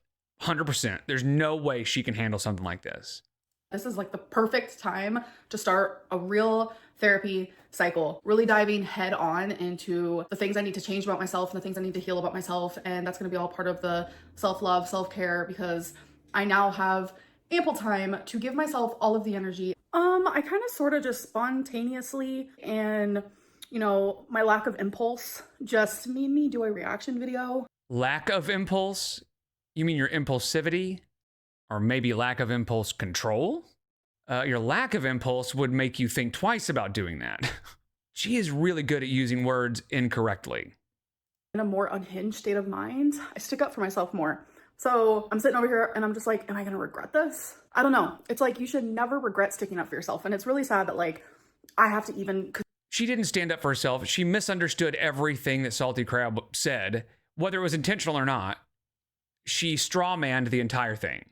100%. There's no way she can handle something like this. This is like the perfect time to start a real therapy cycle, really diving head on into the things I need to change about myself and the things I need to heal about myself. And that's going to be all part of the self-love, self-care, because I now have ample time to give myself all of the energy. I kind of sort of just spontaneously, and you know, my lack of impulse just made me do a reaction video. Lack of impulse? You mean your impulsivity? Or maybe lack of impulse control? Your lack of impulse would make you think twice about doing that. She is really good at using words incorrectly. In a more unhinged state of mind, I stick up for myself more. So I'm sitting over here and I'm just like, am I gonna regret this? I don't know. It's like you should never regret sticking up for yourself. And it's really sad that like I have to even... She didn't stand up for herself. She misunderstood everything that Salty Crab said, whether it was intentional or not. She strawmanned the entire thing.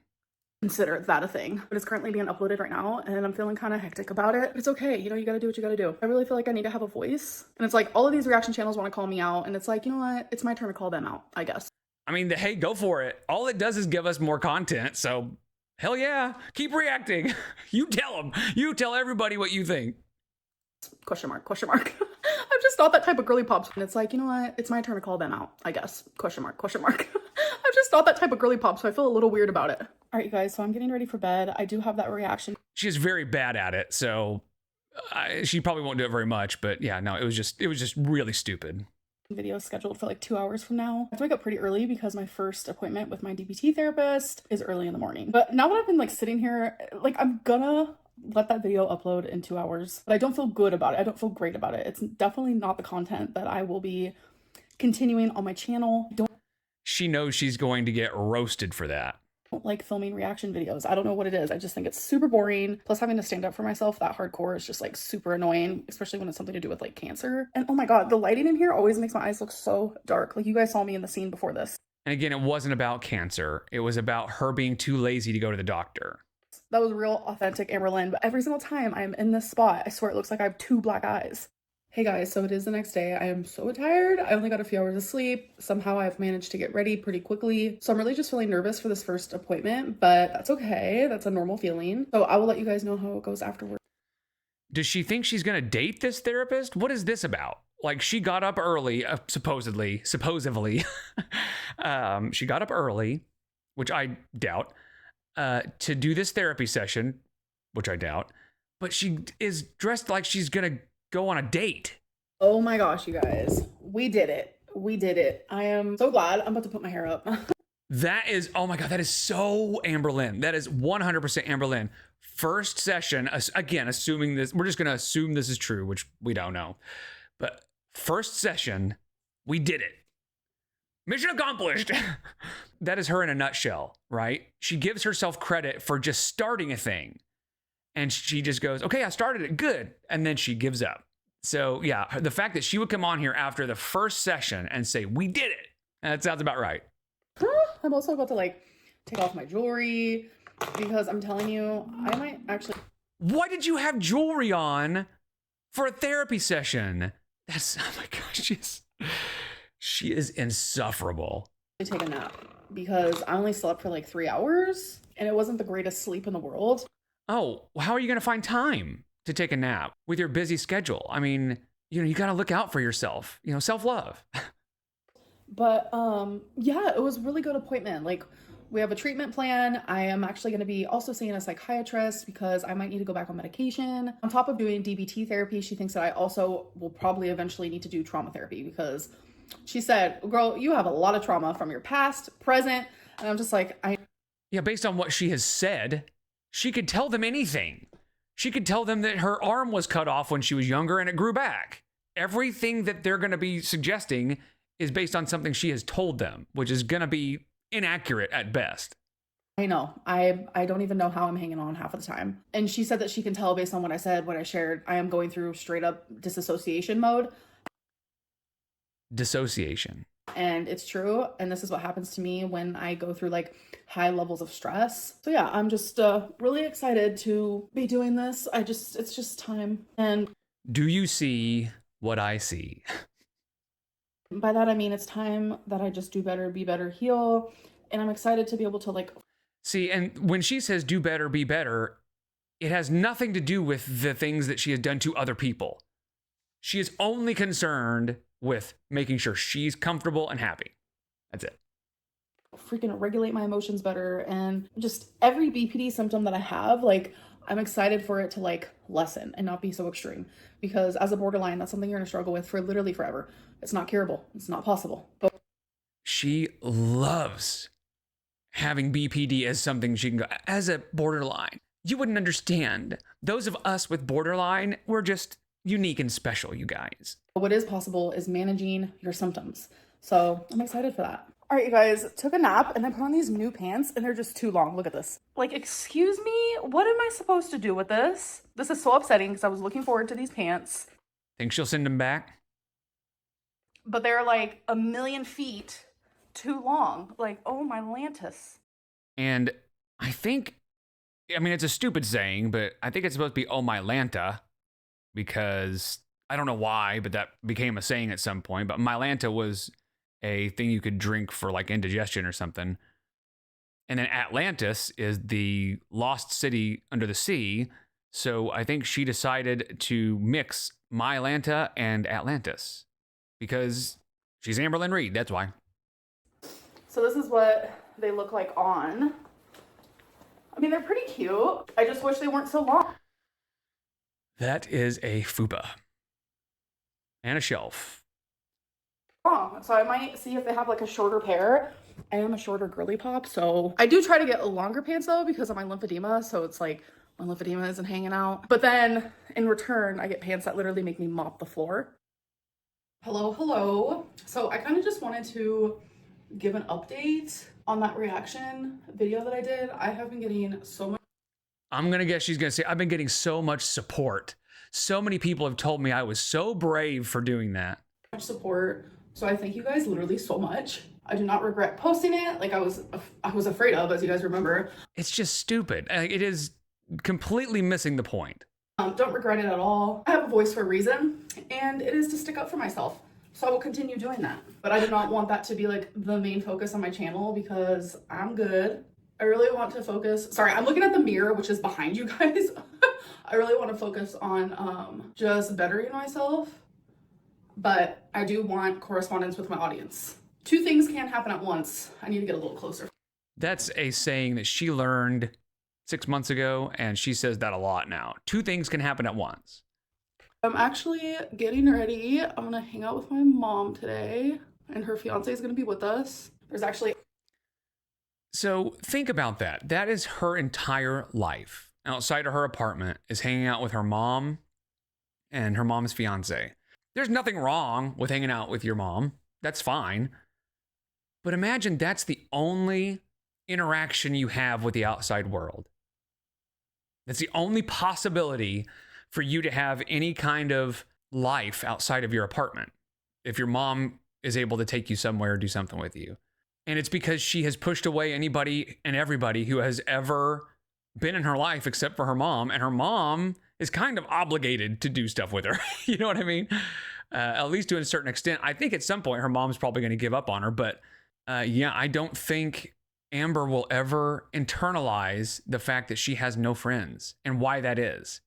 Consider that a thing, but it's currently being uploaded right now and I'm feeling kind of hectic about it. It's okay, you know, you gotta do what you gotta do. I really feel like I need to have a voice, and it's like all of these reaction channels want to call me out, and it's like, you know what, it's my turn to call them out, I guess. I mean, hey, go for it. All it does is give us more content, so hell yeah, keep reacting. You tell them. You tell everybody what you think. Question mark, question mark. I'm just not that type of girly pops, and it's like, you know what, it's my turn to call them out, I guess. Question mark, question mark. I'm just not that type of girly pop, so I feel a little weird about it. All right, you guys, so I'm getting ready for bed. I do have that reaction. She's very bad at it, so she probably won't do it very much, but yeah, no, it was just really stupid. Video scheduled for like 2 hours from now. I have to wake up pretty early because my first appointment with my DBT therapist is early in the morning. But now that I've been like sitting here, like I'm gonna let that video upload in 2 hours, but I don't feel good about it. I don't feel great about it. It's definitely not the content that I will be continuing on my channel. She knows she's going to get roasted for that. Don't like filming reaction videos. I don't know what it is. I just think it's super boring. Plus having to stand up for myself that hardcore is just like super annoying, especially when it's something to do with like cancer. And oh my God, the lighting in here always makes my eyes look so dark. Like you guys saw me in the scene before this. And again, it wasn't about cancer. It was about her being too lazy to go to the doctor. That was real authentic Amberlynn. But every single time I'm in this spot, I swear it looks like I have 2 black eyes. Hey guys, so it is the next day. I am so tired. I only got a few hours of sleep. Somehow I've managed to get ready pretty quickly. So I'm really just feeling nervous for this first appointment, but that's okay. That's a normal feeling. So I will let you guys know how it goes afterwards. Does she think she's going to date this therapist? What is this about? Like she got up early, supposedly. She got up early, which I doubt. to do this therapy session, which I doubt, but she is dressed like she's gonna go on a date. Oh my gosh, you guys. We did it. We did it. I am so glad. I'm about to put my hair up. That is, oh my God, that is so Amberlynn. That is 100% Amberlynn. First session, again, assuming this, we're just going to assume this is true, which we don't know. But first session, we did it. Mission accomplished. That is her in a nutshell, right? She gives herself credit for just starting a thing. And she just goes, okay, I started it, good. And then she gives up. So yeah, the fact that she would come on here after the first session and say, we did it. That sounds about right. I'm also about to like take off my jewelry because I'm telling you, I might actually. Why did you have jewelry on for a therapy session? That's, oh my gosh, she is insufferable. Take a nap because I only slept for like 3 hours and it wasn't the greatest sleep in the world. Oh, how are you going to find time to take a nap with your busy schedule? I mean, you got to look out for yourself, self-love. But yeah, it was a really good appointment. Like, we have a treatment plan. I am actually going to be also seeing a psychiatrist because I might need to go back on medication. On top of doing DBT therapy, she thinks that I also will probably eventually need to do trauma therapy because she said, girl, you have a lot of trauma from your past, present. And I'm just like, Yeah, based on what she has said, she could tell them anything. She could tell them that her arm was cut off when she was younger and it grew back. Everything that they're going to be suggesting is based on something she has told them, which is going to be inaccurate at best. I know. I don't even know how I'm hanging on half of the time. And she said that she can tell based on what I said, what I shared, I am going through straight up disassociation mode. Dissociation. And it's true. And this is what happens to me when I go through like high levels of stress. So yeah, I'm just really excited to be doing this. It's just time. And do you see what I see? By that, I mean, it's time that I just do better, be better, heal. And I'm excited to be able to like. See, and when she says do better, be better, it has nothing to do with the things that she has done to other people. She is only concerned with making sure she's comfortable and happy. That's it. Freaking regulate my emotions better. And just every BPD symptom that I have, like, I'm excited for it to like lessen and not be so extreme. Because as a borderline, that's something you're gonna struggle with for literally forever. It's not curable. It's not possible. But she loves having BPD as something she can go, as a borderline. You wouldn't understand. Those of us with borderline, we're just unique and special, you guys. What is possible is managing your symptoms. So I'm excited for that. All right, you guys, took a nap and I put on these new pants and they're just too long. Look at this. Like, excuse me, what am I supposed to do with this? This is so upsetting because I was looking forward to these pants. Think she'll send them back? But they're like 1,000,000 feet too long. Like, oh my Lantis. And I mean, it's a stupid saying, but I think it's supposed to be oh my Lanta, because I don't know why, but that became a saying at some point. But Mylanta was a thing you could drink for like indigestion or something. And then Atlantis is the lost city under the sea. So I think she decided to mix Mylanta and Atlantis because she's Amberlynn Reed. That's why. So this is what they look like on. I mean, they're pretty cute. I just wish they weren't so long. That is a fupa. And a shelf. So I might see if they have like a shorter pair. I am a shorter girly pop, so I do try to get longer pants though because of my lymphedema. So it's like my lymphedema isn't hanging out. But then in return, I get pants that literally make me mop the floor. Hello. So I kind of just wanted to give an update on that reaction video that I did. I have been getting so much. I'm gonna guess she's gonna say, I've been getting so much support. So many people have told me I was so brave for doing that. Much support. So I thank you guys literally so much. I do not regret posting it like I was afraid of, as you guys remember. It's just stupid. It is completely missing the point. Don't regret it at all. I have a voice for a reason, and it is to stick up for myself. So I will continue doing that. But I do not want that to be like the main focus on my channel because I'm good. I really want to focus. Sorry, I'm looking at the mirror, which is behind you guys. I really want to focus on just bettering myself. But I do want correspondence with my audience. Two things can't happen at once. I need to get a little closer. That's a saying that she learned 6 months ago, and she says that a lot now. Two things can happen at once. I'm actually getting ready. I'm gonna hang out with my mom today, and her fiance is gonna be with us. So think about that. That is her entire life. Outside of her apartment is hanging out with her mom and her mom's fiance. There's nothing wrong with hanging out with your mom. That's fine. But imagine that's the only interaction you have with the outside world. That's the only possibility for you to have any kind of life outside of your apartment. If your mom is able to take you somewhere or do something with you. And it's because she has pushed away anybody and everybody who has ever been in her life except for her mom. And her mom is kind of obligated to do stuff with her. You know what I mean? At least to a certain extent. I think at some point her mom's probably going to give up on her. But yeah, I don't think Amber will ever internalize the fact that she has no friends and why that is.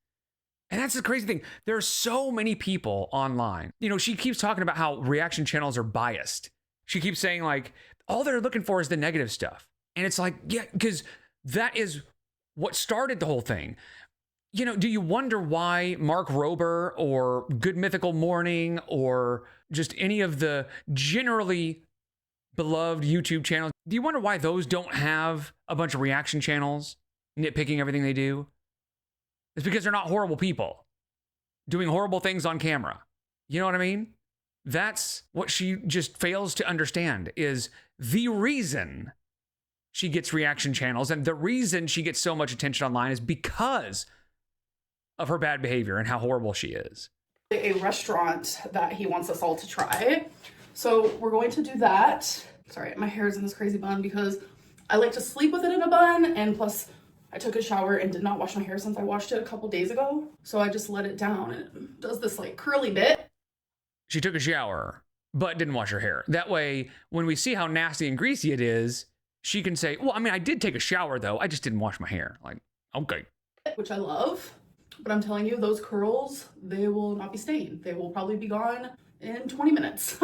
And that's the crazy thing. There are so many people online. You know, she keeps talking about how reaction channels are biased. She keeps saying like, all they're looking for is the negative stuff. And it's like, yeah, because that is what started the whole thing. You know, do you wonder why Mark Rober or Good Mythical Morning or just any of the generally beloved YouTube channels, do you wonder why those don't have a bunch of reaction channels nitpicking everything they do? It's because they're not horrible people doing horrible things on camera. You know what I mean? That's what she just fails to understand is the reason she gets reaction channels and the reason she gets so much attention online is because of her bad behavior and how horrible she is. A restaurant that he wants us all to try. So we're going to do that. Sorry, my hair is in this crazy bun because I like to sleep with it in a bun, and plus I took a shower and did not wash my hair since I washed it a couple days ago. So I just let it down and it does this like curly bit. She took a shower, but didn't wash her hair. That way, when we see how nasty and greasy it is, she can say, well, I mean, I did take a shower though. I just didn't wash my hair. Like, okay. Which I love, but I'm telling you, those curls, they will not be staying. They will probably be gone in 20 minutes.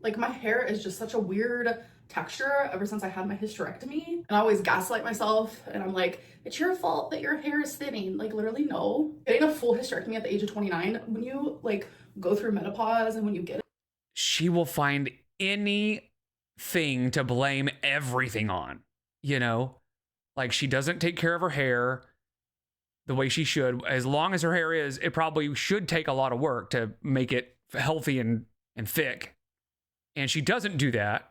Like my hair is just such a weird texture ever since I had my hysterectomy. And I always gaslight myself and I'm like, it's your fault that your hair is thinning. Like literally no. Getting a full hysterectomy at the age of 29, when you like go through menopause and when you get it, she will find anything to blame everything on, you know? Like she doesn't take care of her hair the way she should. As long as her hair is, it probably should take a lot of work to make it healthy and thick. And she doesn't do that.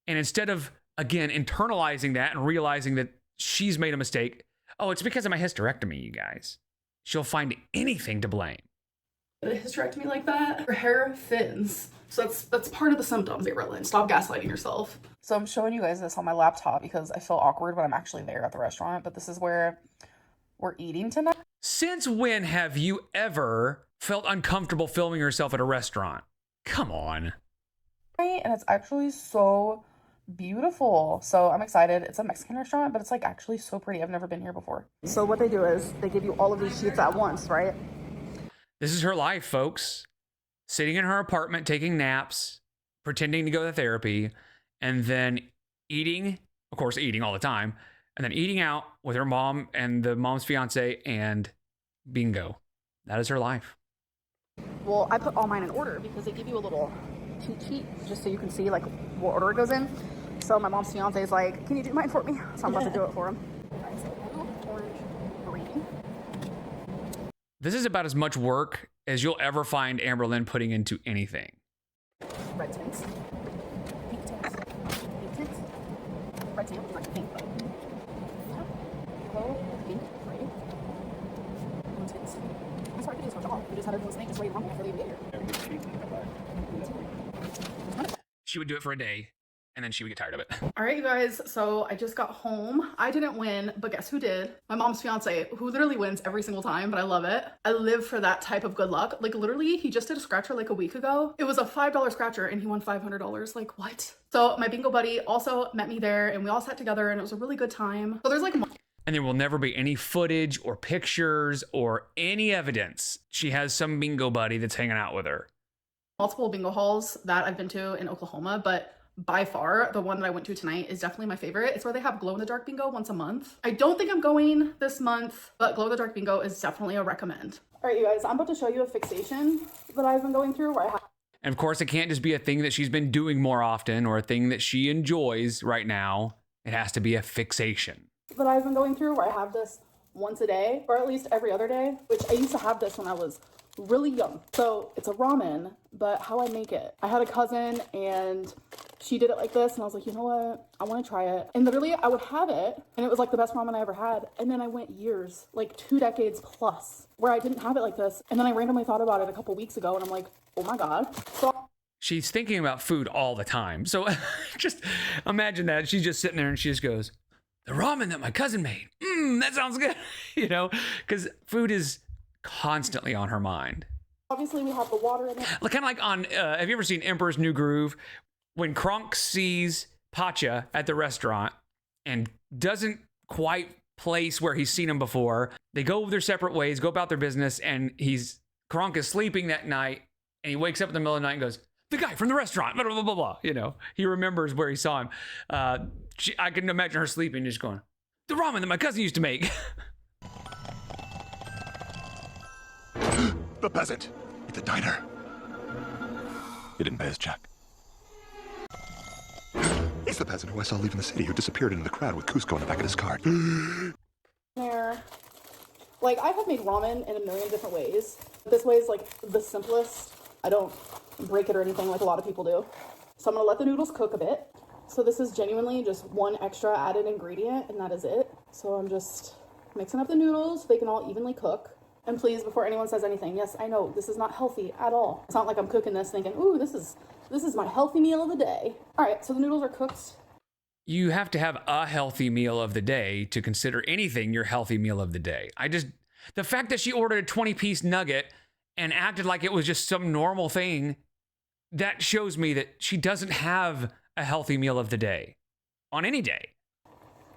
And instead of, again, internalizing that and realizing that she's made a mistake, oh, it's because of my hysterectomy, you guys. She'll find anything to blame. A hysterectomy like that, her hair thins. So that's part of the symptoms, Amberlynn. Stop gaslighting yourself. So I'm showing you guys this on my laptop because I feel awkward when I'm actually there at the restaurant. But this is where we're eating tonight. Since when have you ever felt uncomfortable filming yourself at a restaurant? Come on. And it's actually so beautiful. So I'm excited. It's a Mexican restaurant, but it's like actually so pretty. I've never been here before. So what they do is they give you all of these sheets at once, right? This is her life, folks. Sitting in her apartment, taking naps, pretending to go to therapy, and then eating, of course, eating all the time, and then eating out with her mom and the mom's fiance, and bingo. That is her life. Well, I put all mine in order because they give you a little cheat sheet just so you can see like what order it goes in. So my mom's fiance is like, can you do mine for me? So I'm about to do it for him. Orange, green. This is about as much work as you'll ever find Amberlynn putting into anything. Red tints. Pink tints. Pink tints. Red tints, like pink, but yellow, pink, gray. Blue tints. That's why I could do this for all. We just had everyone's think this way wrong before they even get here. She would do it for a day, and then she would get tired of it. All right, you guys, so I just got home. I didn't win, but guess who did? My mom's fiance, who literally wins every single time, but I love it. I live for that type of good luck. Like literally, he just did a scratcher like a week ago. It was a $5 scratcher and he won $500. Like what? So my bingo buddy also met me there and we all sat together and it was a really good time. So there's like and there will never be any footage or pictures or any evidence she has some bingo buddy that's hanging out with her. multiple bingo halls that I've been to in Oklahoma, but by far, the one that I went to tonight is definitely my favorite. It's where they have glow-in-the-dark bingo once a month. I don't think I'm going this month, but glow-in-the-dark bingo is definitely a recommend. All right, you guys, I'm about to show you a fixation that I've been going through where I have... And of course, it can't just be a thing that she's been doing more often or a thing that she enjoys right now. It has to be a fixation. That I've been going through where I have this once a day, or at least every other day, which I used to have this when I was really young. So it's a ramen, but how I make it. I had a cousin and she did it like this, and I was like, you know what? I want to try it. And literally I would have it, and it was like the best ramen I ever had. And then I went years, like 2 decades plus, where I didn't have it like this. And then I randomly thought about it a couple weeks ago, and I'm like, oh my God. So she's thinking about food all the time. So just imagine that. She's just sitting there and she just goes, the ramen that my cousin made. That sounds good. You know, because food is constantly on her mind. Obviously we have the water in it. Kind of like on, have you ever seen Emperor's New Groove? When Kronk sees Pacha at the restaurant and doesn't quite place where he's seen him before, they go their separate ways, go about their business, and Kronk is sleeping that night, and he wakes up in the middle of the night and goes, the guy from the restaurant, blah, blah, blah, blah. You know, he remembers where he saw him. I can imagine her sleeping, just going, the ramen that my cousin used to make. The peasant at the diner. He didn't pay his check. He's the peasant who I saw leaving the city, who disappeared into the crowd with Cusco in the back of his cart. There. Like, I have made ramen in a million different ways. This way is like the simplest. I don't break it or anything like a lot of people do. So I'm gonna let the noodles cook a bit. So this is genuinely just one extra added ingredient, and that is it. So I'm just mixing up the noodles so they can all evenly cook. And please, before anyone says anything, yes, I know this is not healthy at all. It's not like I'm cooking this thinking, ooh, this is my healthy meal of the day. All right, so the noodles are cooked. You have to have a healthy meal of the day to consider anything your healthy meal of the day. The fact that she ordered a 20-piece nugget and acted like it was just some normal thing, that shows me that she doesn't have a healthy meal of the day on any day.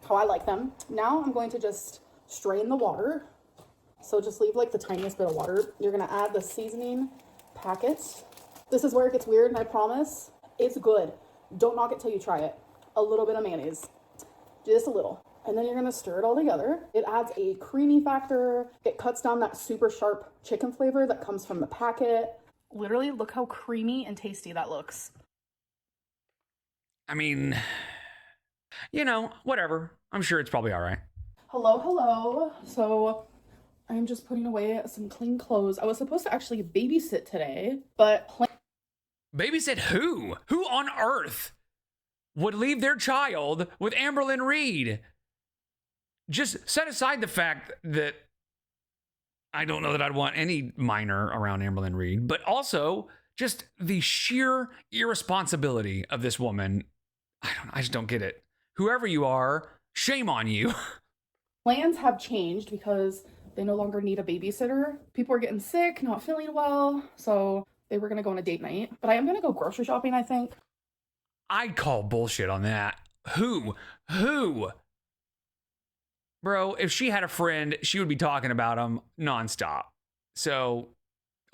How I like them. Now I'm going to just strain the water. So just leave like the tiniest bit of water. You're gonna add the seasoning packets. This is where it gets weird, and I promise it's good. Don't knock it till you try it. A little bit of mayonnaise, just a little. And then you're gonna stir it all together. It adds a creamy factor. It cuts down that super sharp chicken flavor that comes from the packet. Literally, look how creamy and tasty that looks. I mean, you know, whatever. I'm sure it's probably all right. Hello. So I'm just putting away some clean clothes. I was supposed to actually babysit today, but... Babysit who? Who on earth would leave their child with Amberlynn Reed? Just set aside the fact that I don't know that I'd want any minor around Amberlynn Reed, but also just the sheer irresponsibility of this woman. I just don't get it. Whoever you are, shame on you. Plans have changed because they no longer need a babysitter. People are getting sick, not feeling well, so they were going to go on a date night. But I am going to go grocery shopping, I think. I'd call bullshit on that. Who? Bro, if she had a friend, she would be talking about him nonstop. So,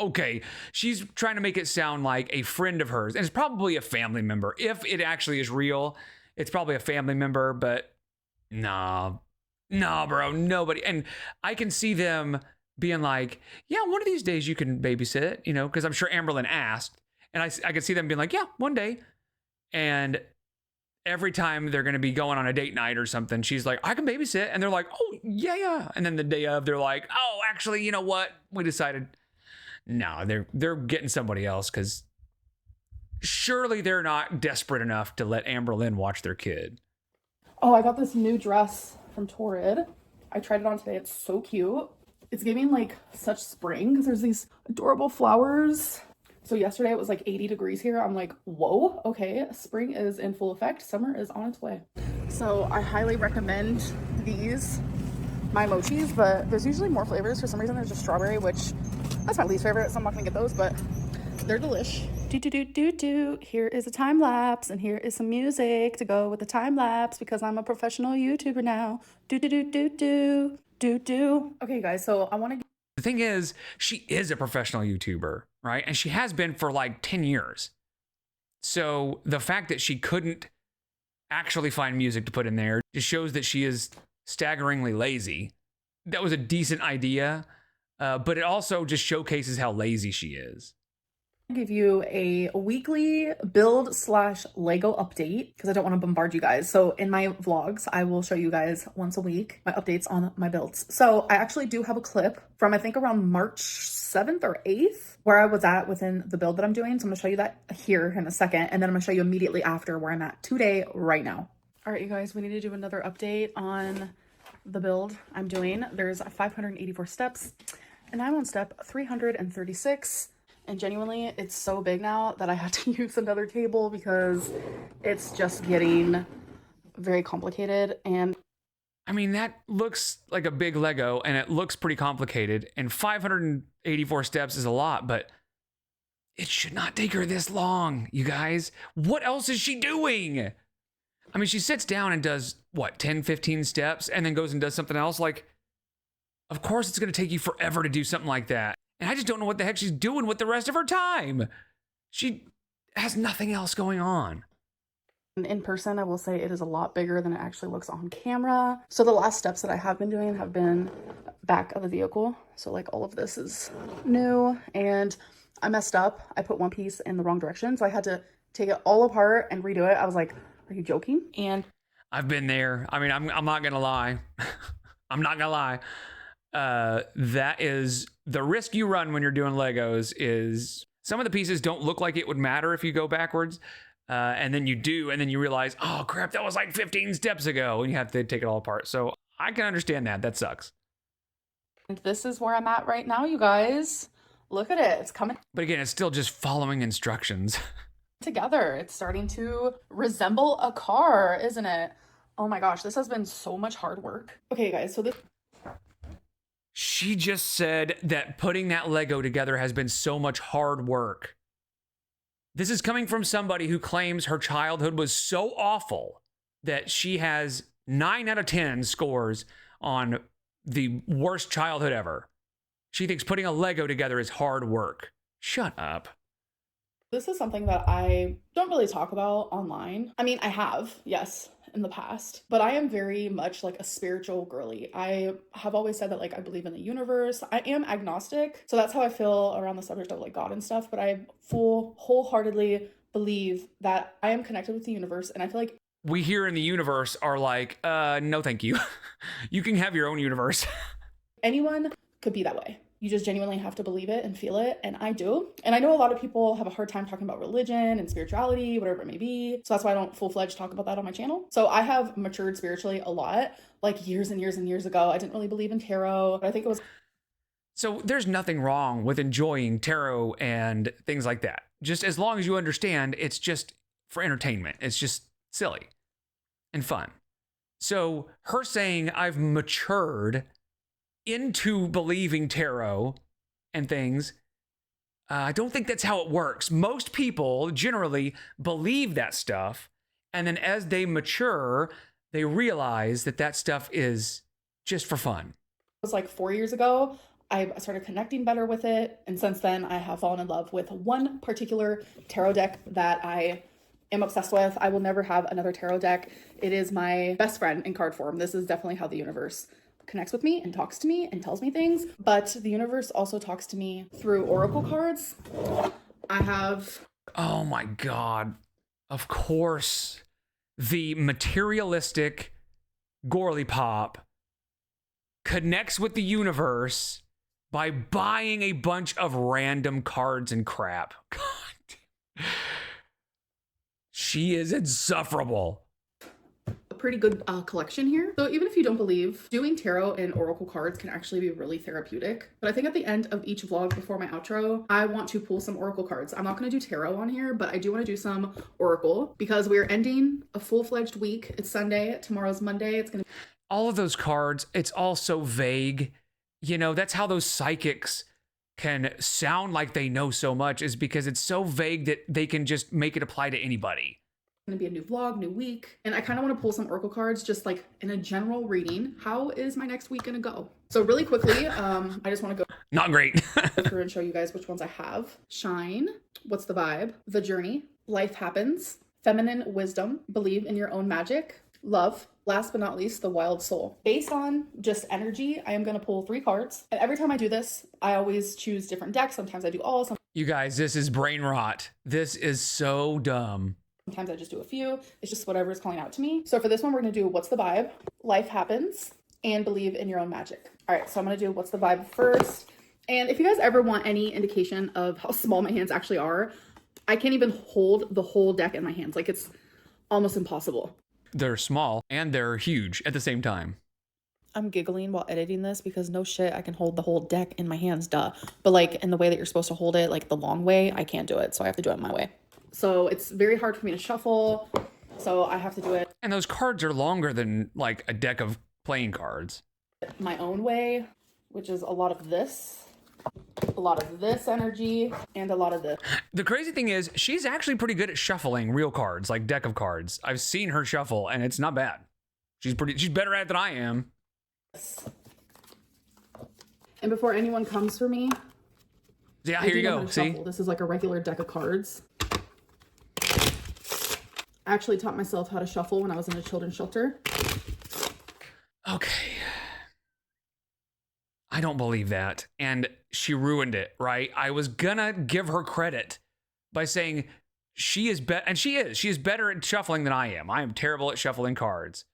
okay, she's trying to make it sound like a friend of hers, and it's probably a family member. If it actually is real, it's probably a family member, but nah, bro, nobody. And I can see them being like, yeah, one of these days you can babysit, you know, because I'm sure Amberlynn asked, and I could see them being like, yeah, one day. And every time they're going to be going on a date night or something, she's like, I can babysit. And they're like, oh, yeah. And then the day of, they're like, oh, actually, you know what? We decided, no, they're getting somebody else, because surely they're not desperate enough to let Amberlynn watch their kid. Oh, I got this new dress from Torrid. I tried it on today. It's so cute. It's giving like such spring because there's these adorable flowers. So yesterday it was like 80 degrees here. I'm like, whoa, okay, spring is in full effect. Summer is on its way. So I highly recommend these, my mochis, but there's usually more flavors. For some reason there's just strawberry, which that's my least favorite, so I'm not gonna get those, but they're delish. Here is a time lapse, and here is some music to go with the time lapse because I'm a professional YouTuber now. Okay, guys, so I want to... The thing is, she is a professional YouTuber, right? And she has been for like 10 years. So the fact that she couldn't actually find music to put in there just shows that she is staggeringly lazy. That was a decent idea, but it also just showcases how lazy she is. I'll give you a weekly build / Lego update because I don't want to bombard you guys. So in my vlogs, I will show you guys once a week my updates on my builds. So I actually do have a clip from I think around March 7th or 8th where I was at within the build that I'm doing. So I'm gonna show you that here in a second. And then I'm gonna show you immediately after where I'm at today, right now. All right, you guys, we need to do another update on the build I'm doing. There's 584 steps and I'm on step 336. And genuinely, it's so big now that I had to use another table because it's just getting very complicated. And I mean, that looks like a big Lego and it looks pretty complicated. And 584 steps is a lot, but it should not take her this long, you guys. What else is she doing? I mean, she sits down and does, what, 10, 15 steps and then goes and does something else? Like, of course it's going to take you forever to do something like that. And I just don't know what the heck she's doing with the rest of her time. She has nothing else going on. in person, I will say it is a lot bigger than it actually looks on camera. So the last steps that I have been doing have been back of the vehicle. So like all of this is new and I messed up. I put one piece in the wrong direction. So I had to take it all apart and redo it. I was like, are you joking? And I've been there. I mean, I'm not going to lie. I'm not going to lie. That is the risk you run when you're doing Legos is some of the pieces don't look like it would matter if you go backwards. And then you do, and then you realize, oh crap, that was like 15 steps ago, and you have to take it all apart. So I can understand that. That sucks. And this is where I'm at right now, you guys. Look at it. It's coming But again, it's still just following instructions. together. It's starting to resemble a car, isn't it? Oh my gosh, this has been so much hard work. Okay, guys, so this... She just said that putting that Lego together has been so much hard work. This is coming from somebody who claims her childhood was so awful that she has 9 out of 10 scores on the worst childhood ever. She thinks putting a Lego together is hard work. Shut up. This is something that I don't really talk about online. I mean, I have, yes, in the past, but I am very much like a spiritual girly. I have always said that like I believe in the universe. I am agnostic, so that's how I feel around the subject of like God and stuff, but I wholeheartedly believe that I am connected with the universe, and I feel like We here in the universe are like, no thank you. You can have your own universe. anyone could be that way. You just genuinely have to believe it and feel it, and I do. And I know a lot of people have a hard time talking about religion and spirituality, whatever it may be. So that's why I don't full-fledged talk about that on my channel. So I have matured spiritually a lot, like years and years and years ago. I didn't really believe in tarot, but I think it was... So there's nothing wrong with enjoying tarot and things like that. Just as long as you understand it's just for entertainment. It's just silly and fun. So her saying I've matured into believing tarot and things, I don't think that's how it works. Most people generally believe that stuff, and then as they mature, they realize that that stuff is just for fun. It was like 4 years ago. I started connecting better with it, and since then I have fallen in love with one particular tarot deck that I am obsessed with. I will never have another tarot deck. It is my best friend in card form. This is definitely how the universe connects with me and talks to me and tells me things, but the universe also talks to me through oracle cards. I have... Oh my God. Of course, the materialistic Gorly Pop connects with the universe by buying a bunch of random cards and crap. God. She is insufferable. A pretty good collection here. So even if you don't believe, doing tarot and oracle cards can actually be really therapeutic. But I think at the end of each vlog before my outro, I want to pull some oracle cards. I'm not going to do tarot on here, but I do want to do some oracle because we're ending a full-fledged week. It's Sunday. Tomorrow's Monday. It's going to... All of those cards, it's all so vague. You know, that's how those psychics can sound like they know so much, is because it's so vague that they can just make it apply to anybody. Gonna be a new vlog, new week, and I kind of want to pull some oracle cards just like in a general reading. How is my next week gonna go? So really quickly, I just want to go not great. through and show you guys which ones I have. Shine, what's the vibe? The journey, Life happens. Feminine wisdom. Believe in your own magic. Love. Last but not least, the wild soul. Based on just energy, I am going to pull 3 cards. And every time I do this, I always choose different decks. Sometimes I do all. You guys, this is brain rot. This is so dumb. Sometimes I just do a few. It's just whatever is calling out to me. So for this one, we're going to do what's the vibe, life happens, and believe in your own magic. All right, so I'm going to do what's the vibe first. And if you guys ever want any indication of how small my hands actually are, I can't even hold the whole deck in my hands. Like, it's almost impossible. They're small and they're huge at the same time. I'm giggling while editing this because no shit, I can hold the whole deck in my hands, duh. But like in the way that you're supposed to hold it, like the long way, I can't do it. So I have to do it my way. So it's very hard for me to shuffle. So I have to do it. And those cards are longer than like a deck of playing cards. My own way, which is a lot of this energy, and a lot of this. The crazy thing is, she's actually pretty good at shuffling real cards, like deck of cards. I've seen her shuffle, and it's not bad. She's better at it than I am. And before anyone comes for me, yeah, here you go. See, this is like a regular deck of cards. I actually taught myself how to shuffle when I was in a children's shelter. Okay. I don't believe that. And she ruined it, right? I was gonna give her credit by saying she is better, and she is better at shuffling than I am. I am terrible at shuffling cards.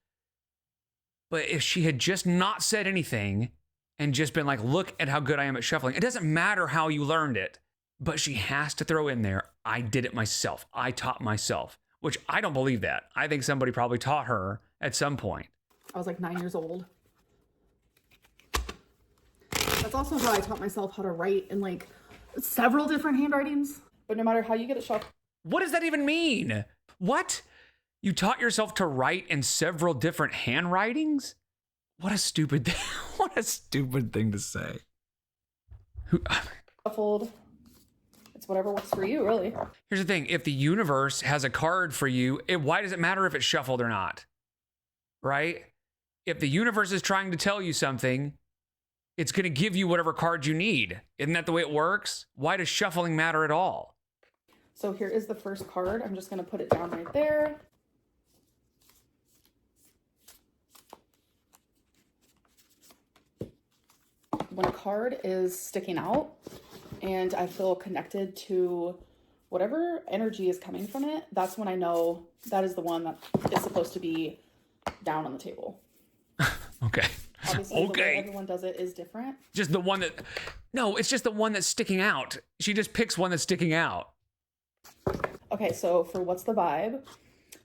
But if she had just not said anything and just been like, look at how good I am at shuffling, it doesn't matter how you learned it, but she has to throw in there, I did it myself. I taught myself, which I don't believe that. I think somebody probably taught her at some point. I was like 9 years old. That's also how I taught myself how to write in like several different handwritings. But no matter how you get it shuffled. What does that even mean? What? You taught yourself to write in several different handwritings? What a stupid thing. What a stupid thing to say. Shuffled. It's whatever works for you, really. Here's the thing. If the universe has a card for you, why does it matter if it's shuffled or not? Right? If the universe is trying to tell you something, it's going to give you whatever card you need. Isn't that the way it works? Why does shuffling matter at all? So here is the first card. I'm just going to put it down right there. When a card is sticking out and I feel connected to whatever energy is coming from it, that's when I know that is the one that is supposed to be down on the table. Okay. Obviously, the way everyone does it is different. Just the one that... No, it's just the one that's sticking out. She just picks one that's sticking out. Okay, so for what's the vibe,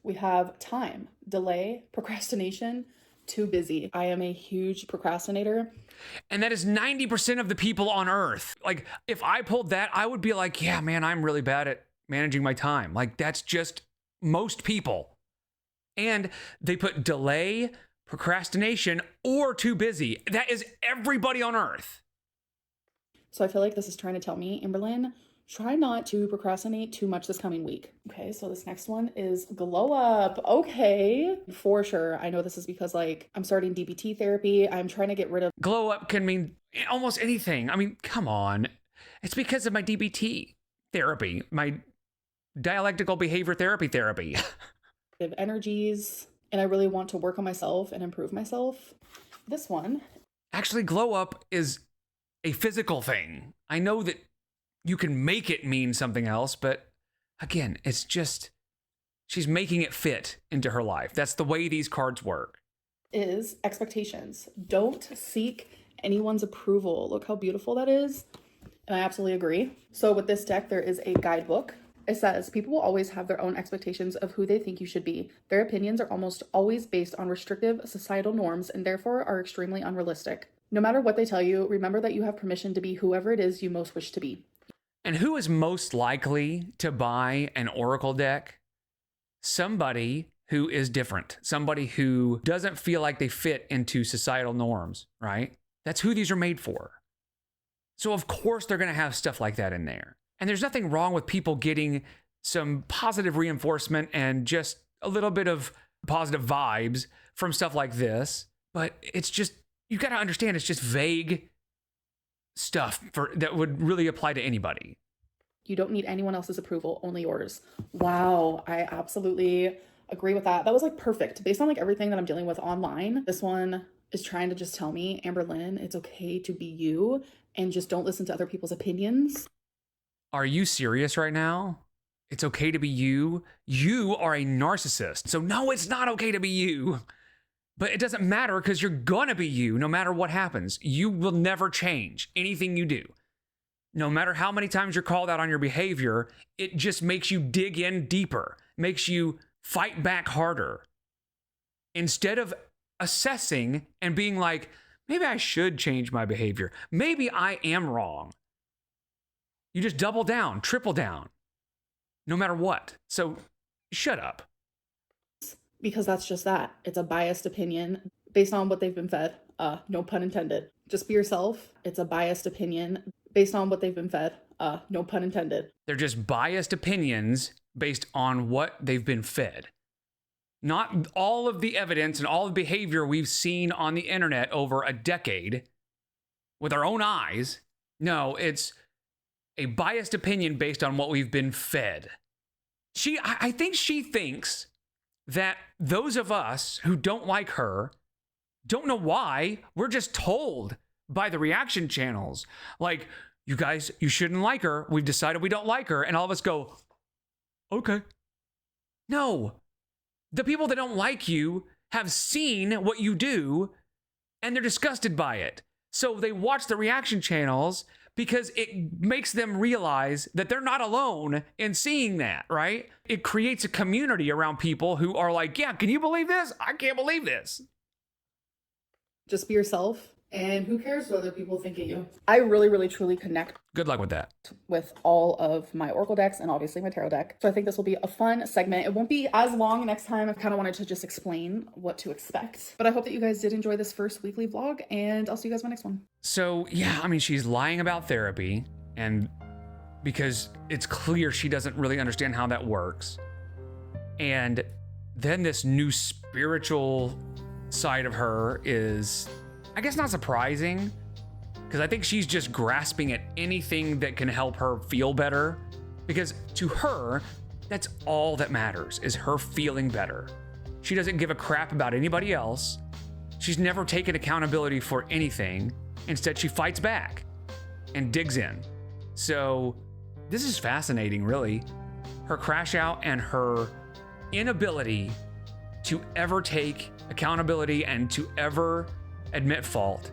we have time, delay, procrastination, too busy. I am a huge procrastinator. And that is 90% of the people on Earth. Like, if I pulled that, I would be like, yeah, man, I'm really bad at managing my time. Like, that's just most people. And they put delay, procrastination, or too busy. That is everybody on Earth. So I feel like this is trying to tell me, Amberlynn, try not to procrastinate too much this coming week. Okay, so this next one is glow up. Okay, for sure. I know this is because like I'm starting DBT therapy. I'm trying to get rid of... Glow up can mean almost anything. I mean, come on. It's because of my DBT therapy, my dialectical behavior therapy. energies, and I really want to work on myself and improve myself. This one. Actually, glow up is a physical thing. I know that you can make it mean something else, but again, it's just, she's making it fit into her life. That's the way these cards work. Is expectations. Don't seek anyone's approval. Look how beautiful that is. And I absolutely agree. So with this deck, there is a guidebook. It says, people will always have their own expectations of who they think you should be. Their opinions are almost always based on restrictive societal norms and therefore are extremely unrealistic. No matter what they tell you, remember that you have permission to be whoever it is you most wish to be. And who is most likely to buy an oracle deck? Somebody who is different. Somebody who doesn't feel like they fit into societal norms, right? That's who these are made for. So of course they're going to have stuff like that in there. And there's nothing wrong with people getting some positive reinforcement and just a little bit of positive vibes from stuff like this. But it's just, you got to understand, it's just vague stuff that would really apply to anybody. You don't need anyone else's approval, only yours. Wow, I absolutely agree with that. That was like perfect. Based on like everything that I'm dealing with online, this one is trying to just tell me, Amberlynn, it's okay to be you and just don't listen to other people's opinions. Are you serious right now? It's okay to be you? You are a narcissist. So no, it's not okay to be you. But it doesn't matter because you're gonna be you no matter what happens. You will never change anything you do. No matter how many times you're called out on your behavior, it just makes you dig in deeper, makes you fight back harder. Instead of assessing and being like, maybe I should change my behavior. Maybe I am wrong. You just double down, triple down, no matter what. So shut up. Because that's just that. It's a biased opinion based on what they've been fed. No pun intended. Just be yourself. It's a biased opinion based on what they've been fed. No pun intended. They're just biased opinions based on what they've been fed. Not all of the evidence and all the behavior we've seen on the internet over a decade with our own eyes. No, it's a biased opinion based on what we've been fed. I think she thinks that those of us who don't like her don't know why. We're just told by the reaction channels, like, you guys, you shouldn't like her. We've decided we don't like her. And all of us go, okay. No, the people that don't like you have seen what you do and they're disgusted by it. So they watch the reaction channels because it makes them realize that they're not alone in seeing that, right? It creates a community around people who are like, yeah, can you believe this? I can't believe this. Just be yourself. And who cares what other people think of you? I really, really, truly connect. Good luck with that. With all of my Oracle decks and obviously my tarot deck. So I think this will be a fun segment. It won't be as long next time. I kind of wanted to just explain what to expect. But I hope that you guys did enjoy this first weekly vlog, and I'll see you guys in my next one. So yeah, I mean, she's lying about therapy, and because it's clear she doesn't really understand how that works. And then this new spiritual side of her is, I guess, not surprising, because I think she's just grasping at anything that can help her feel better, because to her, that's all that matters, is her feeling better. She doesn't give a crap about anybody else. She's never taken accountability for anything. Instead, she fights back and digs in. So this is fascinating, really. Her crash out and her inability to ever take accountability and to ever admit fault,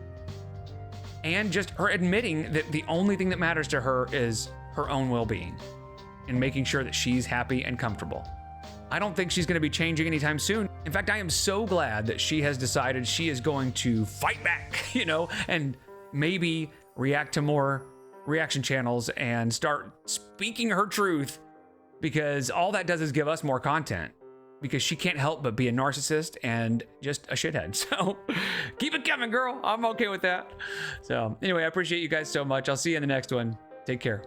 and just her admitting that the only thing that matters to her is her own well-being and making sure that she's happy and comfortable. I don't think she's going to be changing anytime soon. In fact, I am so glad that she has decided she is going to fight back, and maybe react to more reaction channels and start speaking her truth, because all that does is give us more content. Because she can't help but be a narcissist and just a shithead. So keep it coming, girl. I'm okay with that. So anyway, I appreciate you guys so much. I'll see you in the next one. Take care.